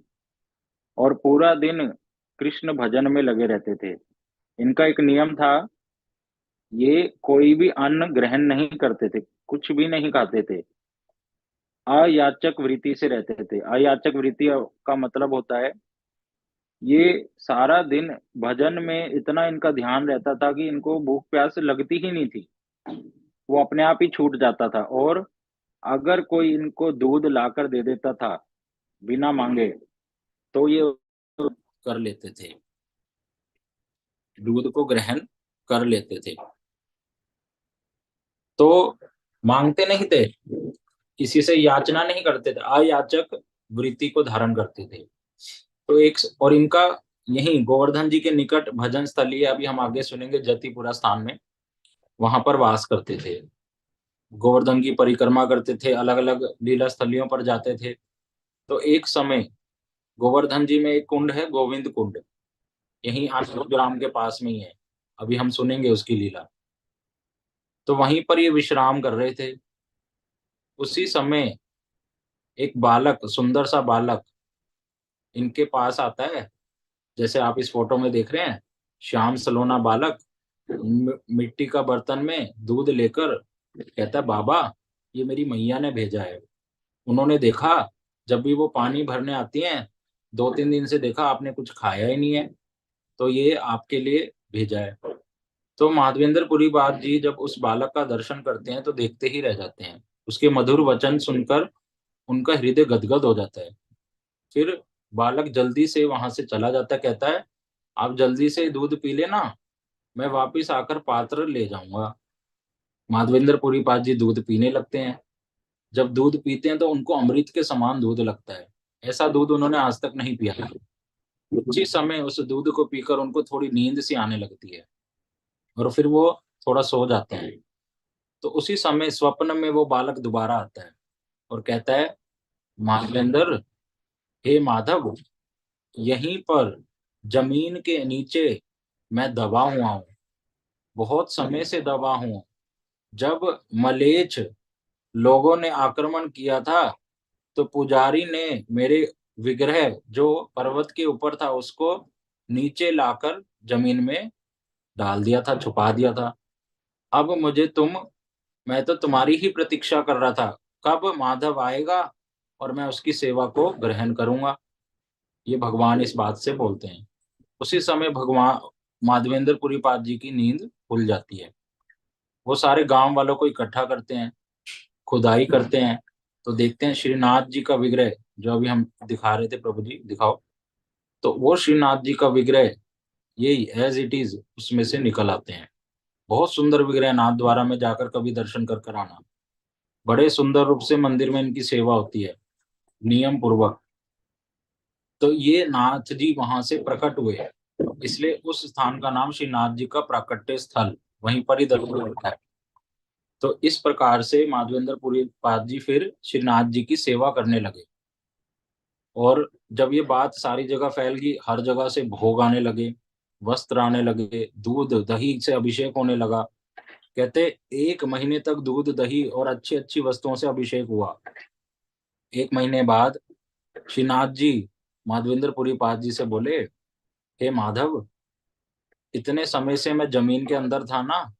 और पूरा दिन कृष्ण भजन में लगे रहते थे। इनका एक नियम था, ये कोई भी अन्न ग्रहण नहीं करते थे, कुछ भी नहीं खाते थे, अयाचक वृत्ति से रहते थे। अयाचक वृत्ति का मतलब होता है, ये सारा दिन भजन में इतना इनका ध्यान रहता था कि इनको भूख प्यास लगती ही नहीं थी, वो अपने आप ही छूट जाता था। और अगर कोई इनको दूध लाकर दे देता था बिना मांगे, तो ये कर लेते थे, दूध को ग्रहण कर लेते थे। तो मांगते नहीं थे, किसी से याचना नहीं करते थे, अयाचक वृत्ति को धारण करते थे। तो एक और इनका यही गोवर्धन जी के निकट भजन स्थली है, अभी हम आगे सुनेंगे, जतिपुरा स्थान में, वहां पर वास करते थे। गोवर्धन की परिक्रमा करते थे, अलग अलग लीला स्थलियों पर जाते थे। तो एक समय गोवर्धन जी में एक कुंड है, गोविंद कुंड, यही ग्राम के पास में ही है, अभी हम सुनेंगे उसकी लीला। तो वहीं पर ये विश्राम कर रहे थे। उसी समय एक बालक, सुंदर सा बालक इनके पास आता है, जैसे आप इस फोटो में देख रहे हैं, श्याम सलोना बालक मिट्टी का बर्तन में दूध लेकर कहता है, बाबा ये मेरी मैया ने भेजा है। उन्होंने देखा जब भी वो पानी भरने आती हैं, 2-3 दिन से देखा आपने कुछ खाया ही नहीं है, तो ये आपके लिए भेजा है। तो माधवेंद्र पुरीपाद जी जब उस बालक का दर्शन करते हैं तो देखते ही रह जाते हैं। उसके मधुर वचन सुनकर उनका हृदय गदगद हो जाता है। फिर बालक जल्दी से वहां से चला जाता है, कहता है आप जल्दी से दूध पी लेना, मैं वापिस आकर पात्र ले जाऊंगा। माधवेंद्र पुरीपाद जी दूध पीने लगते हैं। जब दूध पीते हैं तो उनको अमृत के समान दूध लगता है। ऐसा दूध उन्होंने आज तक नहीं पिया। उसी समय उस दूध को पीकर उनको थोड़ी नींद सी आने लगती है और फिर वो थोड़ा सो जाते हैं। तो उसी समय स्वप्न में वो बालक दोबारा आता है और कहता है, माधवेंद्र, हे माधव, यहीं पर जमीन के नीचे मैं दबा हुआ हूँ, बहुत समय से दबा हूँ। जब मलेच्छ लोगों ने आक्रमण किया था तो पुजारी ने मेरे विग्रह जो पर्वत के ऊपर था उसको नीचे लाकर जमीन में डाल दिया था, छुपा दिया था। अब मैं तो तुम्हारी ही प्रतीक्षा कर रहा था, कब माधव आएगा और मैं उसकी सेवा को ग्रहण करूंगा। ये भगवान इस बात से बोलते हैं। उसी समय भगवान माधवेंद्र पुरीपाद जी की नींद खुल जाती है। वो सारे गांव वालों को इकट्ठा करते हैं, खुदाई करते हैं, तो देखते हैं श्रीनाथ जी का विग्रह, जो अभी हम दिखा रहे थे, प्रभु जी दिखाओ, तो वो श्रीनाथ जी का विग्रह यही एज इट इज उसमें से निकल आते हैं। बहुत सुंदर विग्रह, नाथ द्वारा में जाकर कभी दर्शन कर कर आना। बड़े सुंदर रूप से मंदिर में इनकी सेवा होती है, नियम पूर्वक। तो ये नाथ जी वहां से प्रकट हुए, इसलिए उस स्थान का नाम श्रीनाथ जी का प्राकट्य स्थल, वहीं पर ही दर्शन होता है। तो इस प्रकार से माधवेंद्र पुरी पाद जी फिर श्रीनाथ जी की सेवा करने लगे। और जब ये बात सारी जगह फैल गई, हर जगह से भोग आने लगे, वस्त्र आने लगे, दूध दही से अभिषेक होने लगा। कहते 1 महीने तक दूध दही और अच्छी अच्छी वस्तुओं से अभिषेक हुआ। 1 महीने बाद श्रीनाथ जी माधवेंद्र पुरी पाद जी से बोले, हे माधव, इतने समय से मैं जमीन के अंदर था ना,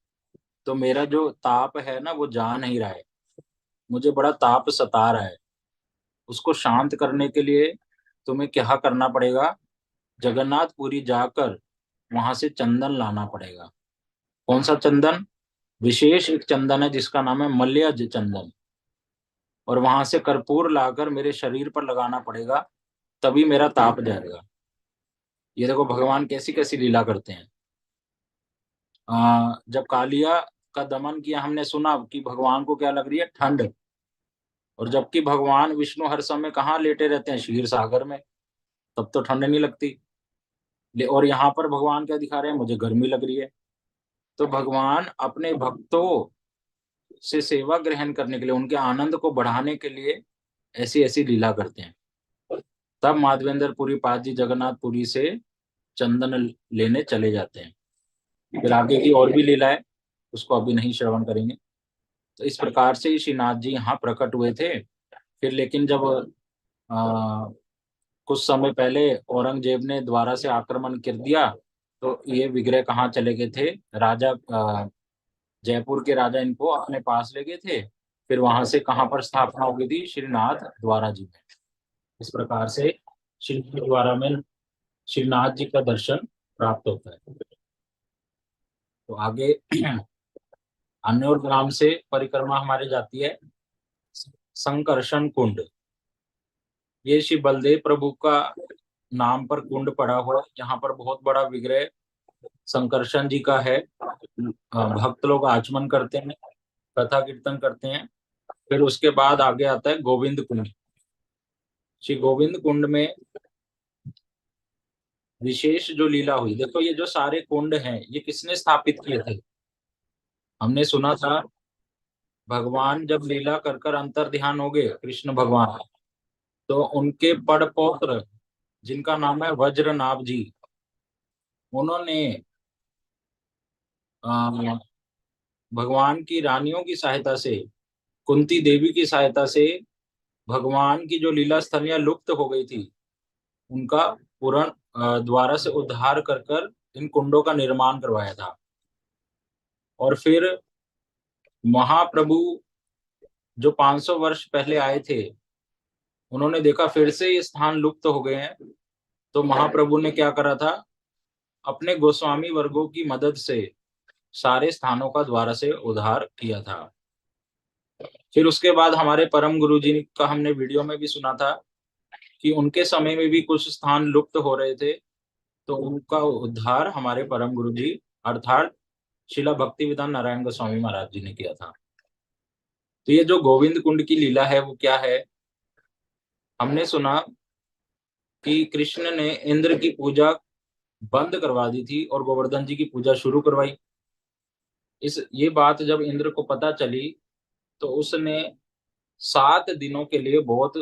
तो मेरा जो ताप है ना वो जा नहीं रहा है, मुझे बड़ा ताप सता रहा है। उसको शांत करने के लिए तुम्हें क्या करना पड़ेगा, जगन्नाथपुरी जाकर वहां से चंदन लाना पड़ेगा। कौन सा चंदन? विशेष एक चंदन है जिसका नाम है मल्यज चंदन, और वहां से कर्पूर लाकर मेरे शरीर पर लगाना पड़ेगा, तभी मेरा ताप जाएगा। ये देखो भगवान कैसी कैसी लीला करते हैं। जब कालिया का दमन किया, हमने सुना कि भगवान को क्या लग रही है, ठंड, और जबकि भगवान विष्णु हर समय कहाँ लेटे रहते हैं, क्षीर सागर में, तब तो ठंड नहीं लगती। और यहाँ पर भगवान क्या दिखा रहे हैं, मुझे गर्मी लग रही है। तो भगवान अपने भक्तों से सेवा ग्रहण करने के लिए, उनके आनंद को बढ़ाने के लिए ऐसी ऐसी लीला करते हैं। तब माधवेंद्र पुरी पाद जी जगन्नाथपुरी से चंदन लेने चले जाते हैं। फिर आगे की और भी लीला है, उसको अभी नहीं श्रवण करेंगे। तो इस प्रकार से ही श्रीनाथ जी यहाँ प्रकट हुए थे। फिर लेकिन जब कुछ समय पहले औरंगजेब ने द्वारा से आक्रमण कर दिया, तो ये विग्रह कहाँ चले गए थे, राजा जयपुर के राजा इनको अपने पास ले गए थे। फिर वहां से कहाँ पर स्थापना हो गई थी, श्रीनाथ द्वारा जी में। इस प्रकार से श्री द्वारा में श्रीनाथ जी का दर्शन प्राप्त होता है। तो आगे अन्योर ग्राम से परिक्रमा हमारे जाती है संकर्षण कुंड। ये श्री बलदेव प्रभु का नाम पर कुंड पड़ा हुआ है, यहाँ पर बहुत बड़ा विग्रह संकर्षण जी का है। भक्त लोग आचमन करते हैं, कथा कीर्तन करते हैं। फिर उसके बाद आगे आता है गोविंद कुंड। श्री गोविंद कुंड में विशेष जो लीला हुई, देखो ये जो सारे कुंड हैं ये किसने स्थापित किए थे? हमने सुना था भगवान जब लीला कर कर अंतर ध्यान हो गए कृष्ण भगवान, तो उनके पड़ पौत्र जिनका नाम है वज्रनाभ जी, उन्होंने भगवान की रानियों की सहायता से, कुंती देवी की सहायता से, भगवान की जो लीला स्थलियां लुप्त हो गई थी उनका पूर्ण द्वारा से उद्धार कर कर इन कुंडों का निर्माण करवाया था। और फिर महाप्रभु जो 500 वर्ष पहले आए थे, उन्होंने देखा फिर से ये स्थान लुप्त हो गए हैं, तो महाप्रभु ने क्या करा था, अपने गोस्वामी वर्गों की मदद से सारे स्थानों का द्वारा से उद्धार किया था। फिर उसके बाद हमारे परम गुरु जी का हमने वीडियो में भी सुना था कि उनके समय में भी कुछ स्थान लुप्त हो रहे थे, तो उनका उद्धार हमारे परम गुरु जी अर्थात शिला भक्ति विधान नारायण गोस्वामी महाराज जी ने किया था। तो ये जो गोविंद कुंड की लीला है वो क्या है? हमने सुना कि कृष्ण ने इंद्र की पूजा बंद करवा दी थी और गोवर्धन जी की पूजा शुरू करवाई। ये बात जब इंद्र को पता चली तो उसने 7 दिनों के लिए बहुत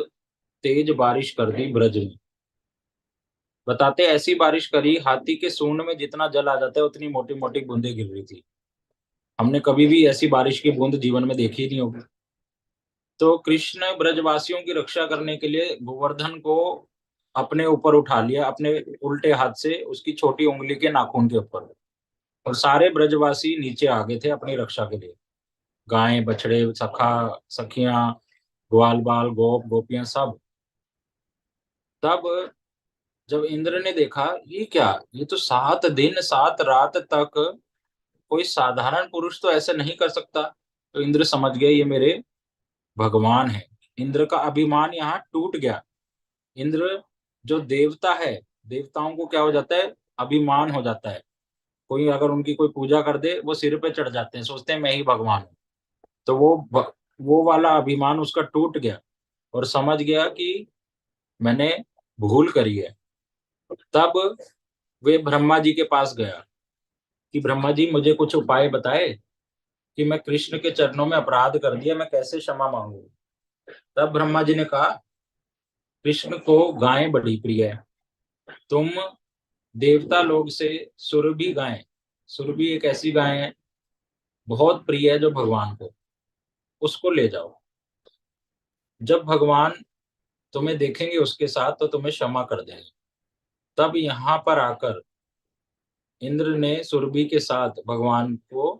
तेज बारिश कर दी ब्रज में। बताते ऐसी बारिश करी, हाथी के सूंड में जितना जल आ जाता है उतनी मोटी मोटी बूंदें गिर रही थी। हमने कभी भी ऐसी बारिश की बूंद जीवन में देखी ही नहीं होगी। तो कृष्ण ब्रजवासियों की रक्षा करने के लिए गोवर्धन को अपने ऊपर उठा लिया, अपने उल्टे हाथ से उसकी छोटी उंगली के नाखून के ऊपर, और सारे ब्रजवासी नीचे आ गए थे अपनी रक्षा के लिए। गायें, बछड़े, सखा सखियां, ग्वाल बाल, गोप गोपियां सब। तब जब इंद्र ने देखा ये क्या, ये तो 7 दिन 7 रात तक कोई साधारण पुरुष तो ऐसे नहीं कर सकता। तो इंद्र समझ गए ये मेरे भगवान है। इंद्र का अभिमान यहाँ टूट गया। इंद्र जो देवता है, देवताओं को क्या हो जाता है, अभिमान हो जाता है। कोई अगर उनकी कोई पूजा कर दे वो सिर पे चढ़ जाते हैं, सोचते हैं मैं ही भगवान हूँ। तो वो वाला अभिमान उसका टूट गया और समझ गया कि मैंने भूल करी है। तब वे ब्रह्मा जी के पास गया कि ब्रह्मा जी मुझे कुछ उपाय बताए कि मैं कृष्ण के चरणों में अपराध कर दिया, मैं कैसे क्षमा मांगू। तब ब्रह्मा जी ने कहा कृष्ण को गायें बड़ी प्रिय है, तुम देवता लोग से सुरभि गायें, सुरभि एक ऐसी गाय है बहुत प्रिय है जो भगवान को, उसको ले जाओ। जब भगवान तुम्हें देखेंगे उसके साथ तो तुम्हें क्षमा कर देंगे। तब यहाँ पर आकर इंद्र ने सुरभि के साथ भगवान को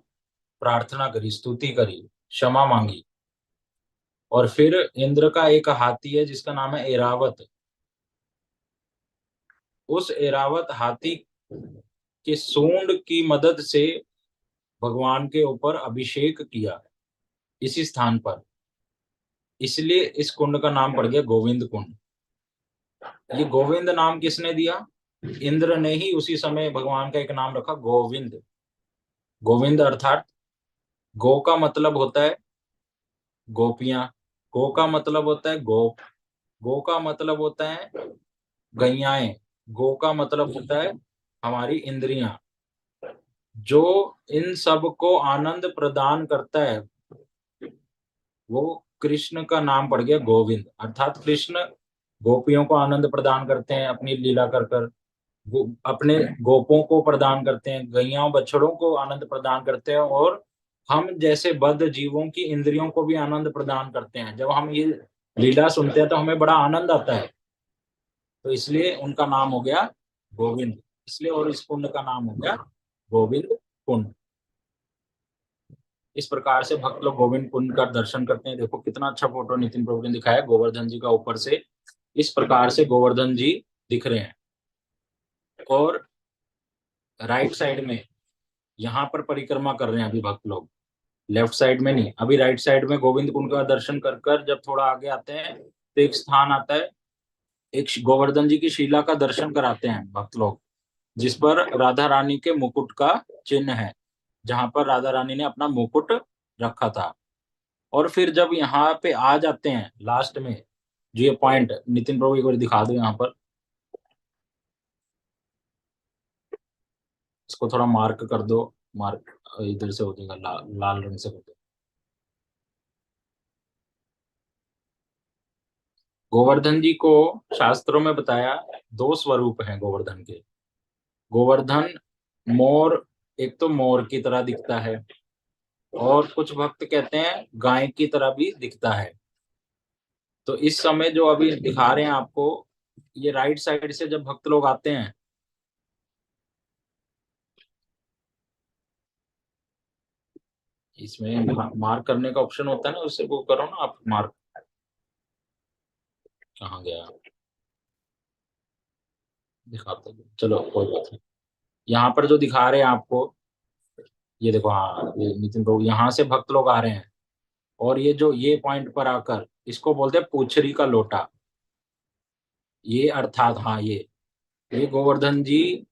प्रार्थना करी, स्तुति करी, क्षमा मांगी। और फिर इंद्र का एक हाथी है जिसका नाम है एरावत। उस एरावत हाथी के सूंड की मदद से भगवान के ऊपर अभिषेक किया इसी स्थान पर। इसलिए इस कुंड का नाम पड़ गया गोविंद कुंड। ये गोविंद नाम किसने दिया? इंद्र ने ही उसी समय भगवान का एक नाम रखा गोविंद। गोविंद अर्थात गो का मतलब होता है गोपियां, गो का मतलब होता है गोप, गो का मतलब होता है गैयाएं, गो का मतलब होता है हमारी इंद्रियां। जो इन सब को आनंद प्रदान करता है वो कृष्ण का नाम पड़ गया गोविंद। अर्थात कृष्ण गोपियों को आनंद प्रदान करते हैं अपनी लीला कर कर, अपने गोपों को प्रदान करते हैं, गैयाओं बछड़ों को आनंद प्रदान करते हैं, और हम जैसे बद्ध जीवों की इंद्रियों को भी आनंद प्रदान करते हैं। जब हम ये लीला सुनते हैं तो हमें बड़ा आनंद आता है। तो इसलिए उनका नाम हो गया गोविंद, इसलिए, और इस कुंड का नाम हो गया गोविंद कुंड। इस प्रकार से भक्त लोग गोविंद कुंड का दर्शन करते हैं। देखो कितना अच्छा फोटो नितिन प्रभु ने दिखाया गोवर्धन जी का, ऊपर से इस प्रकार से गोवर्धन जी दिख रहे हैं। और राइट साइड में यहाँ पर परिक्रमा कर रहे हैं अभी भक्त लोग, लेफ्ट साइड में नहीं। अभी राइट साइड में गोविंद कुंड का दर्शन कर कर जब थोड़ा आगे आते हैं तो एक स्थान आता है, एक गोवर्धन जी की शिला का दर्शन कराते हैं भक्त लोग, जिस पर राधा रानी के मुकुट का चिन्ह है, जहां पर राधा रानी ने अपना मुकुट रखा था। और फिर जब यहाँ पे आ जाते हैं लास्ट में, जो ये पॉइंट नितिन प्रभु एक बार दिखा दो यहाँ पर, इसको थोड़ा मार्क कर दो, मार्क इधर से हो जाएगा, लाल रंग से कर दो। गोवर्धन जी को शास्त्रों में बताया 2 स्वरूप हैं गोवर्धन के। गोवर्धन मोर, एक तो मोर की तरह दिखता है, और कुछ भक्त कहते हैं गाय की तरह भी दिखता है। तो इस समय जो अभी दिखा रहे हैं आपको, ये राइट साइड से जब भक्त लोग आते हैं, इसमें मार्क करने का ऑप्शन होता है ना, उससे वो करो ना आप मार्क। कहाँ गया, दिखाते हैं। चलो कोई बात नहीं। यहाँ पर जो दिखा रहे हैं आपको, ये देखो, हाँ ये नितिन प्रभु, यहाँ से भक्त लोग आ रहे हैं, और ये जो ये पॉइंट पर आकर इसको बोलते हैं पूछरी का लोटा। ये अर्थात, हाँ ये गोवर्धन जी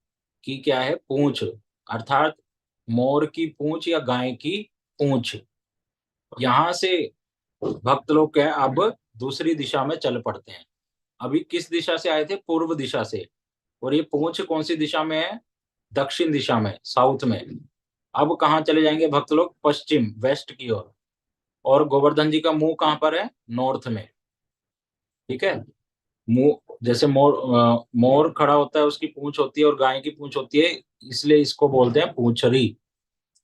की क्या है, पूंछ, अर्थात मोर की पूंछ या गाय की पूंछ। यहाँ से भक्त लोग क्या है, अब दूसरी दिशा में चल पड़ते हैं। अभी किस दिशा से आए थे? पूर्व दिशा से। और ये पूंछ कौन सी दिशा में है? दक्षिण दिशा में, साउथ में। अब कहाँ चले जाएंगे भक्त लोग? पश्चिम, वेस्ट की ओर। और गोवर्धन जी का मुंह कहाँ पर है? नॉर्थ में। ठीक है। मुंह जैसे मोर खड़ा होता है, उसकी पूंछ होती है, और गाय की पूंछ होती है, इसलिए इसको बोलते हैं पूंछरी।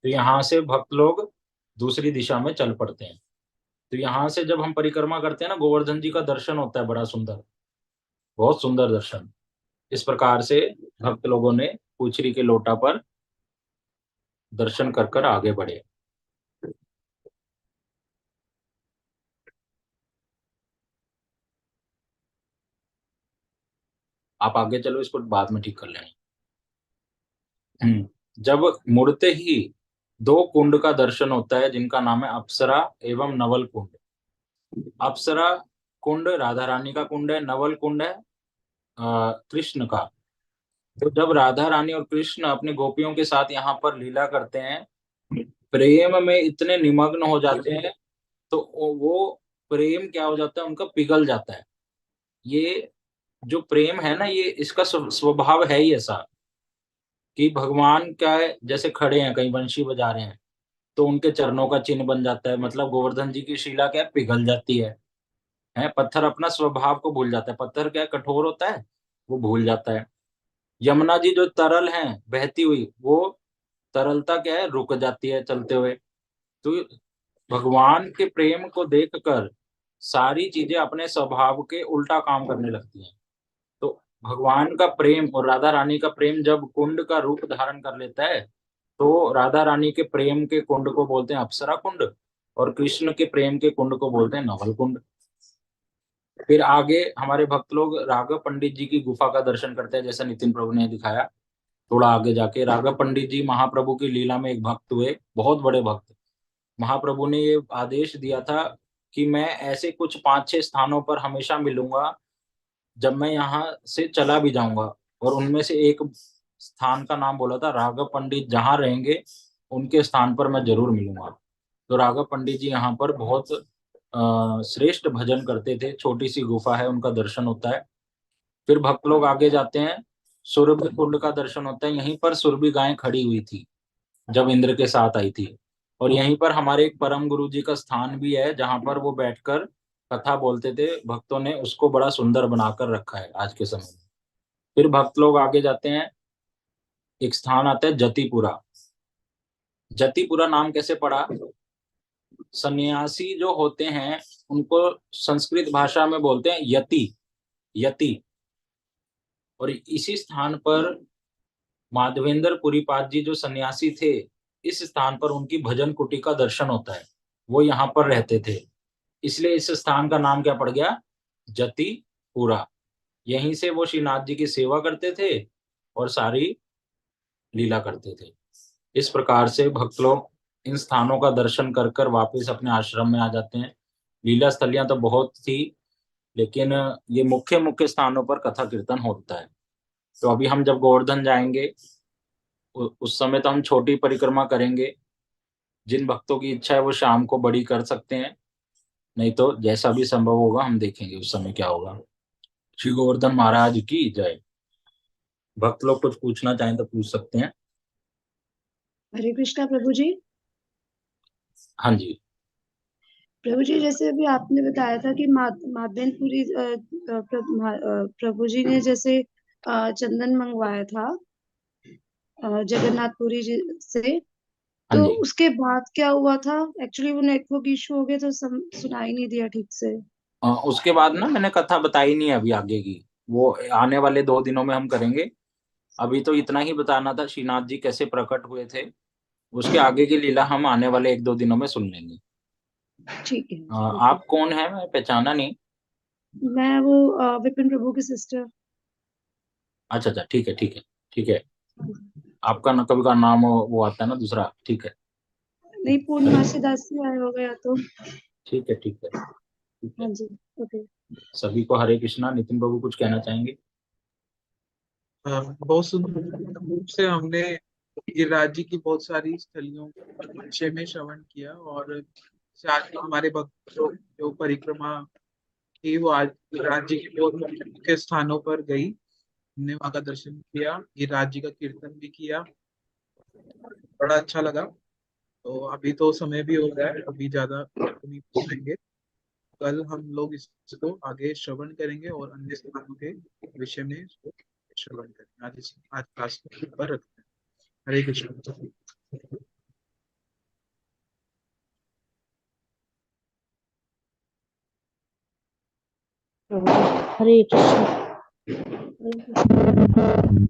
तो यहाँ से भक्त लोग दूसरी दिशा में चल पड़ते हैं। तो यहाँ से जब हम परिक्रमा करते हैं ना, गोवर्धन जी का दर्शन होता है बड़ा सुंदर, बहुत सुंदर दर्शन। इस प्रकार से भक्त लोगों ने पूछरी के लोटा पर दर्शन कर कर आगे बढ़े। आप आगे चलो, इसको बाद में ठीक कर लेंगे। जब मुड़ते ही दो कुंड का दर्शन होता है, जिनका नाम है अप्सरा एवं नवल कुंड। अप्सरा कुंड राधा रानी का कुंड है, नवल कुंड है कृष्ण का। तो जब राधा रानी और कृष्ण अपनी गोपियों के साथ यहाँ पर लीला करते हैं, प्रेम में इतने निमग्न हो जाते हैं, तो वो प्रेम क्या हो जाता है उनका? पिघल जाता है। ये जो प्रेम है ना, ये इसका स्वभाव है ही ऐसा कि भगवान क्या है, जैसे खड़े हैं कहीं बंशी बजा रहे हैं, तो उनके चरणों का चिन्ह बन जाता है। मतलब गोवर्धन जी की शिला क्या है? पिघल जाती है। पत्थर अपना स्वभाव को भूल जाता है। पत्थर क्या है? कठोर होता है, वो भूल जाता है। यमुना जी जो तरल हैं, बहती हुई, वो तरलता क्या है? रुक जाती है चलते हुए। तो भगवान के प्रेम को देखकर सारी चीजें अपने स्वभाव के उल्टा काम करने लगती हैं। तो भगवान का प्रेम और राधा रानी का प्रेम जब कुंड का रूप धारण कर लेता है, तो राधा रानी के प्रेम के कुंड को बोलते हैं अप्सरा कुंड, और कृष्ण के प्रेम के कुंड को बोलते हैं नवल कुंड। फिर आगे हमारे भक्त लोग राघव पंडित जी की गुफा का दर्शन करते हैं, जैसा नितिन प्रभु ने दिखाया। थोड़ा आगे जाके राघव पंडित जी महाप्रभु की लीला में एक भक्त हुए, बहुत बड़े भक्त। महाप्रभु ने ये आदेश दिया था कि मैं ऐसे कुछ 5-6 स्थानों पर हमेशा मिलूंगा जब मैं यहाँ से चला भी जाऊंगा। और उनमें से एक स्थान का नाम बोला था, राघव पंडित जहाँ रहेंगे उनके स्थान पर मैं जरूर मिलूंगा। तो राघव पंडित जी यहाँ पर बहुत श्रेष्ठ भजन करते थे। छोटी सी गुफा है, उनका दर्शन होता है। फिर भक्त लोग आगे जाते हैं, सुरभि कुंड का दर्शन होता है। यहीं पर सुरभि गाय खड़ी हुई थी जब इंद्र के साथ आई थी। और यहीं पर हमारे एक परम गुरु जी का स्थान भी है, जहां पर वो बैठकर कथा बोलते थे। भक्तों ने उसको बड़ा सुंदर बनाकर रखा है आज के समय में। फिर भक्त लोग आगे जाते हैं, एक स्थान आता है जतिपुरा। जतिपुरा नाम कैसे पड़ा? सन्यासी जो होते हैं उनको संस्कृत भाषा में बोलते हैं यति। यति। और इसी स्थान पर माधवेंद्र पुरीपाद जी जो सन्यासी थे, इस स्थान पर उनकी भजन कुटी का दर्शन होता है। वो यहाँ पर रहते थे, इसलिए इस स्थान का नाम क्या पड़ गया? जतिपुरा। यहीं से वो श्रीनाथ जी की सेवा करते थे और सारी लीला करते थे। इस प्रकार से भक्त लोग इन स्थानों का दर्शन कर कर वापिस अपने आश्रम में आ जाते हैं। लीला स्थलियां तो बहुत थी, लेकिन ये मुख्य मुख्य स्थानों पर कथा कीर्तन होता है। तो अभी हम जब गोवर्धन जाएंगे, उस समय तो हम छोटी परिक्रमा करेंगे। जिन भक्तों की इच्छा है वो शाम को बड़ी कर सकते हैं, नहीं तो जैसा भी संभव होगा हम देखेंगे उस समय क्या होगा। श्री गोवर्धन महाराज की जय। भक्त लोग कुछ पूछना चाहें तो पूछ सकते हैं। हरे कृष्णा प्रभु जी। हाँ जी। प्रभु जी, जैसे अभी आपने बताया था कि माधवेंद्रपुरी प्रभु जी ने जैसे चंदन मंगवाया था जगन्नाथपुरी जी से, हाँ तो जी। उसके बाद क्या हुआ था? एक्चुअली वो नेटवर्क इशू हो गया तो सुनाई नहीं दिया ठीक से। उसके बाद ना मैंने कथा बताई नहीं है अभी आगे की, वो आने वाले 2 दिनों में हम करेंगे। अभी तो इतना ही बताना था श्रीनाथ जी कैसे प्रकट हुए थे। उसके आगे की लीला हम आने वाले 1-2 दिनों में सुन लेंगे। ठीक है। आप कौन है? मैं पहचाना नहीं। मैं वो विपिन प्रभु की सिस्टर। अच्छा अच्छा, ठीक है ठीक है ठीक है। आपका न कभी का नाम वो आता है ना दूसरा, ठीक है। नहीं, पूर्णमासी दास से आया हो गया तो। ठीक है ठीक है ठीक है। हाँ जी। ओके। सभी को हरे कृष्णा। नितिन बाबू कुछ कहना चाहेंगे? बहुत सुंदर रूप से हमने गिरिराज जी की बहुत सारी स्थलियों के विषय में श्रवण किया, और से आज हमारे भक्त जो परिक्रमा की वो आज राज्य के बहुत मुख्य स्थानों पर गई, हमने वहां का दर्शन किया, ये राज्य का कीर्तन भी किया, बड़ा अच्छा लगा। तो अभी तो समय भी हो गया है, अभी ज्यादा नहीं पूछेंगे। कल हम लोग इसको आगे श्रवण करेंगे और अन्य स्थानों के विषय में इसको श्रवण करेंगे। आज क्लास को ऊपर रखते हैं। हरे कृष्ण। हरे कृष्ण। हरे कृष्ण।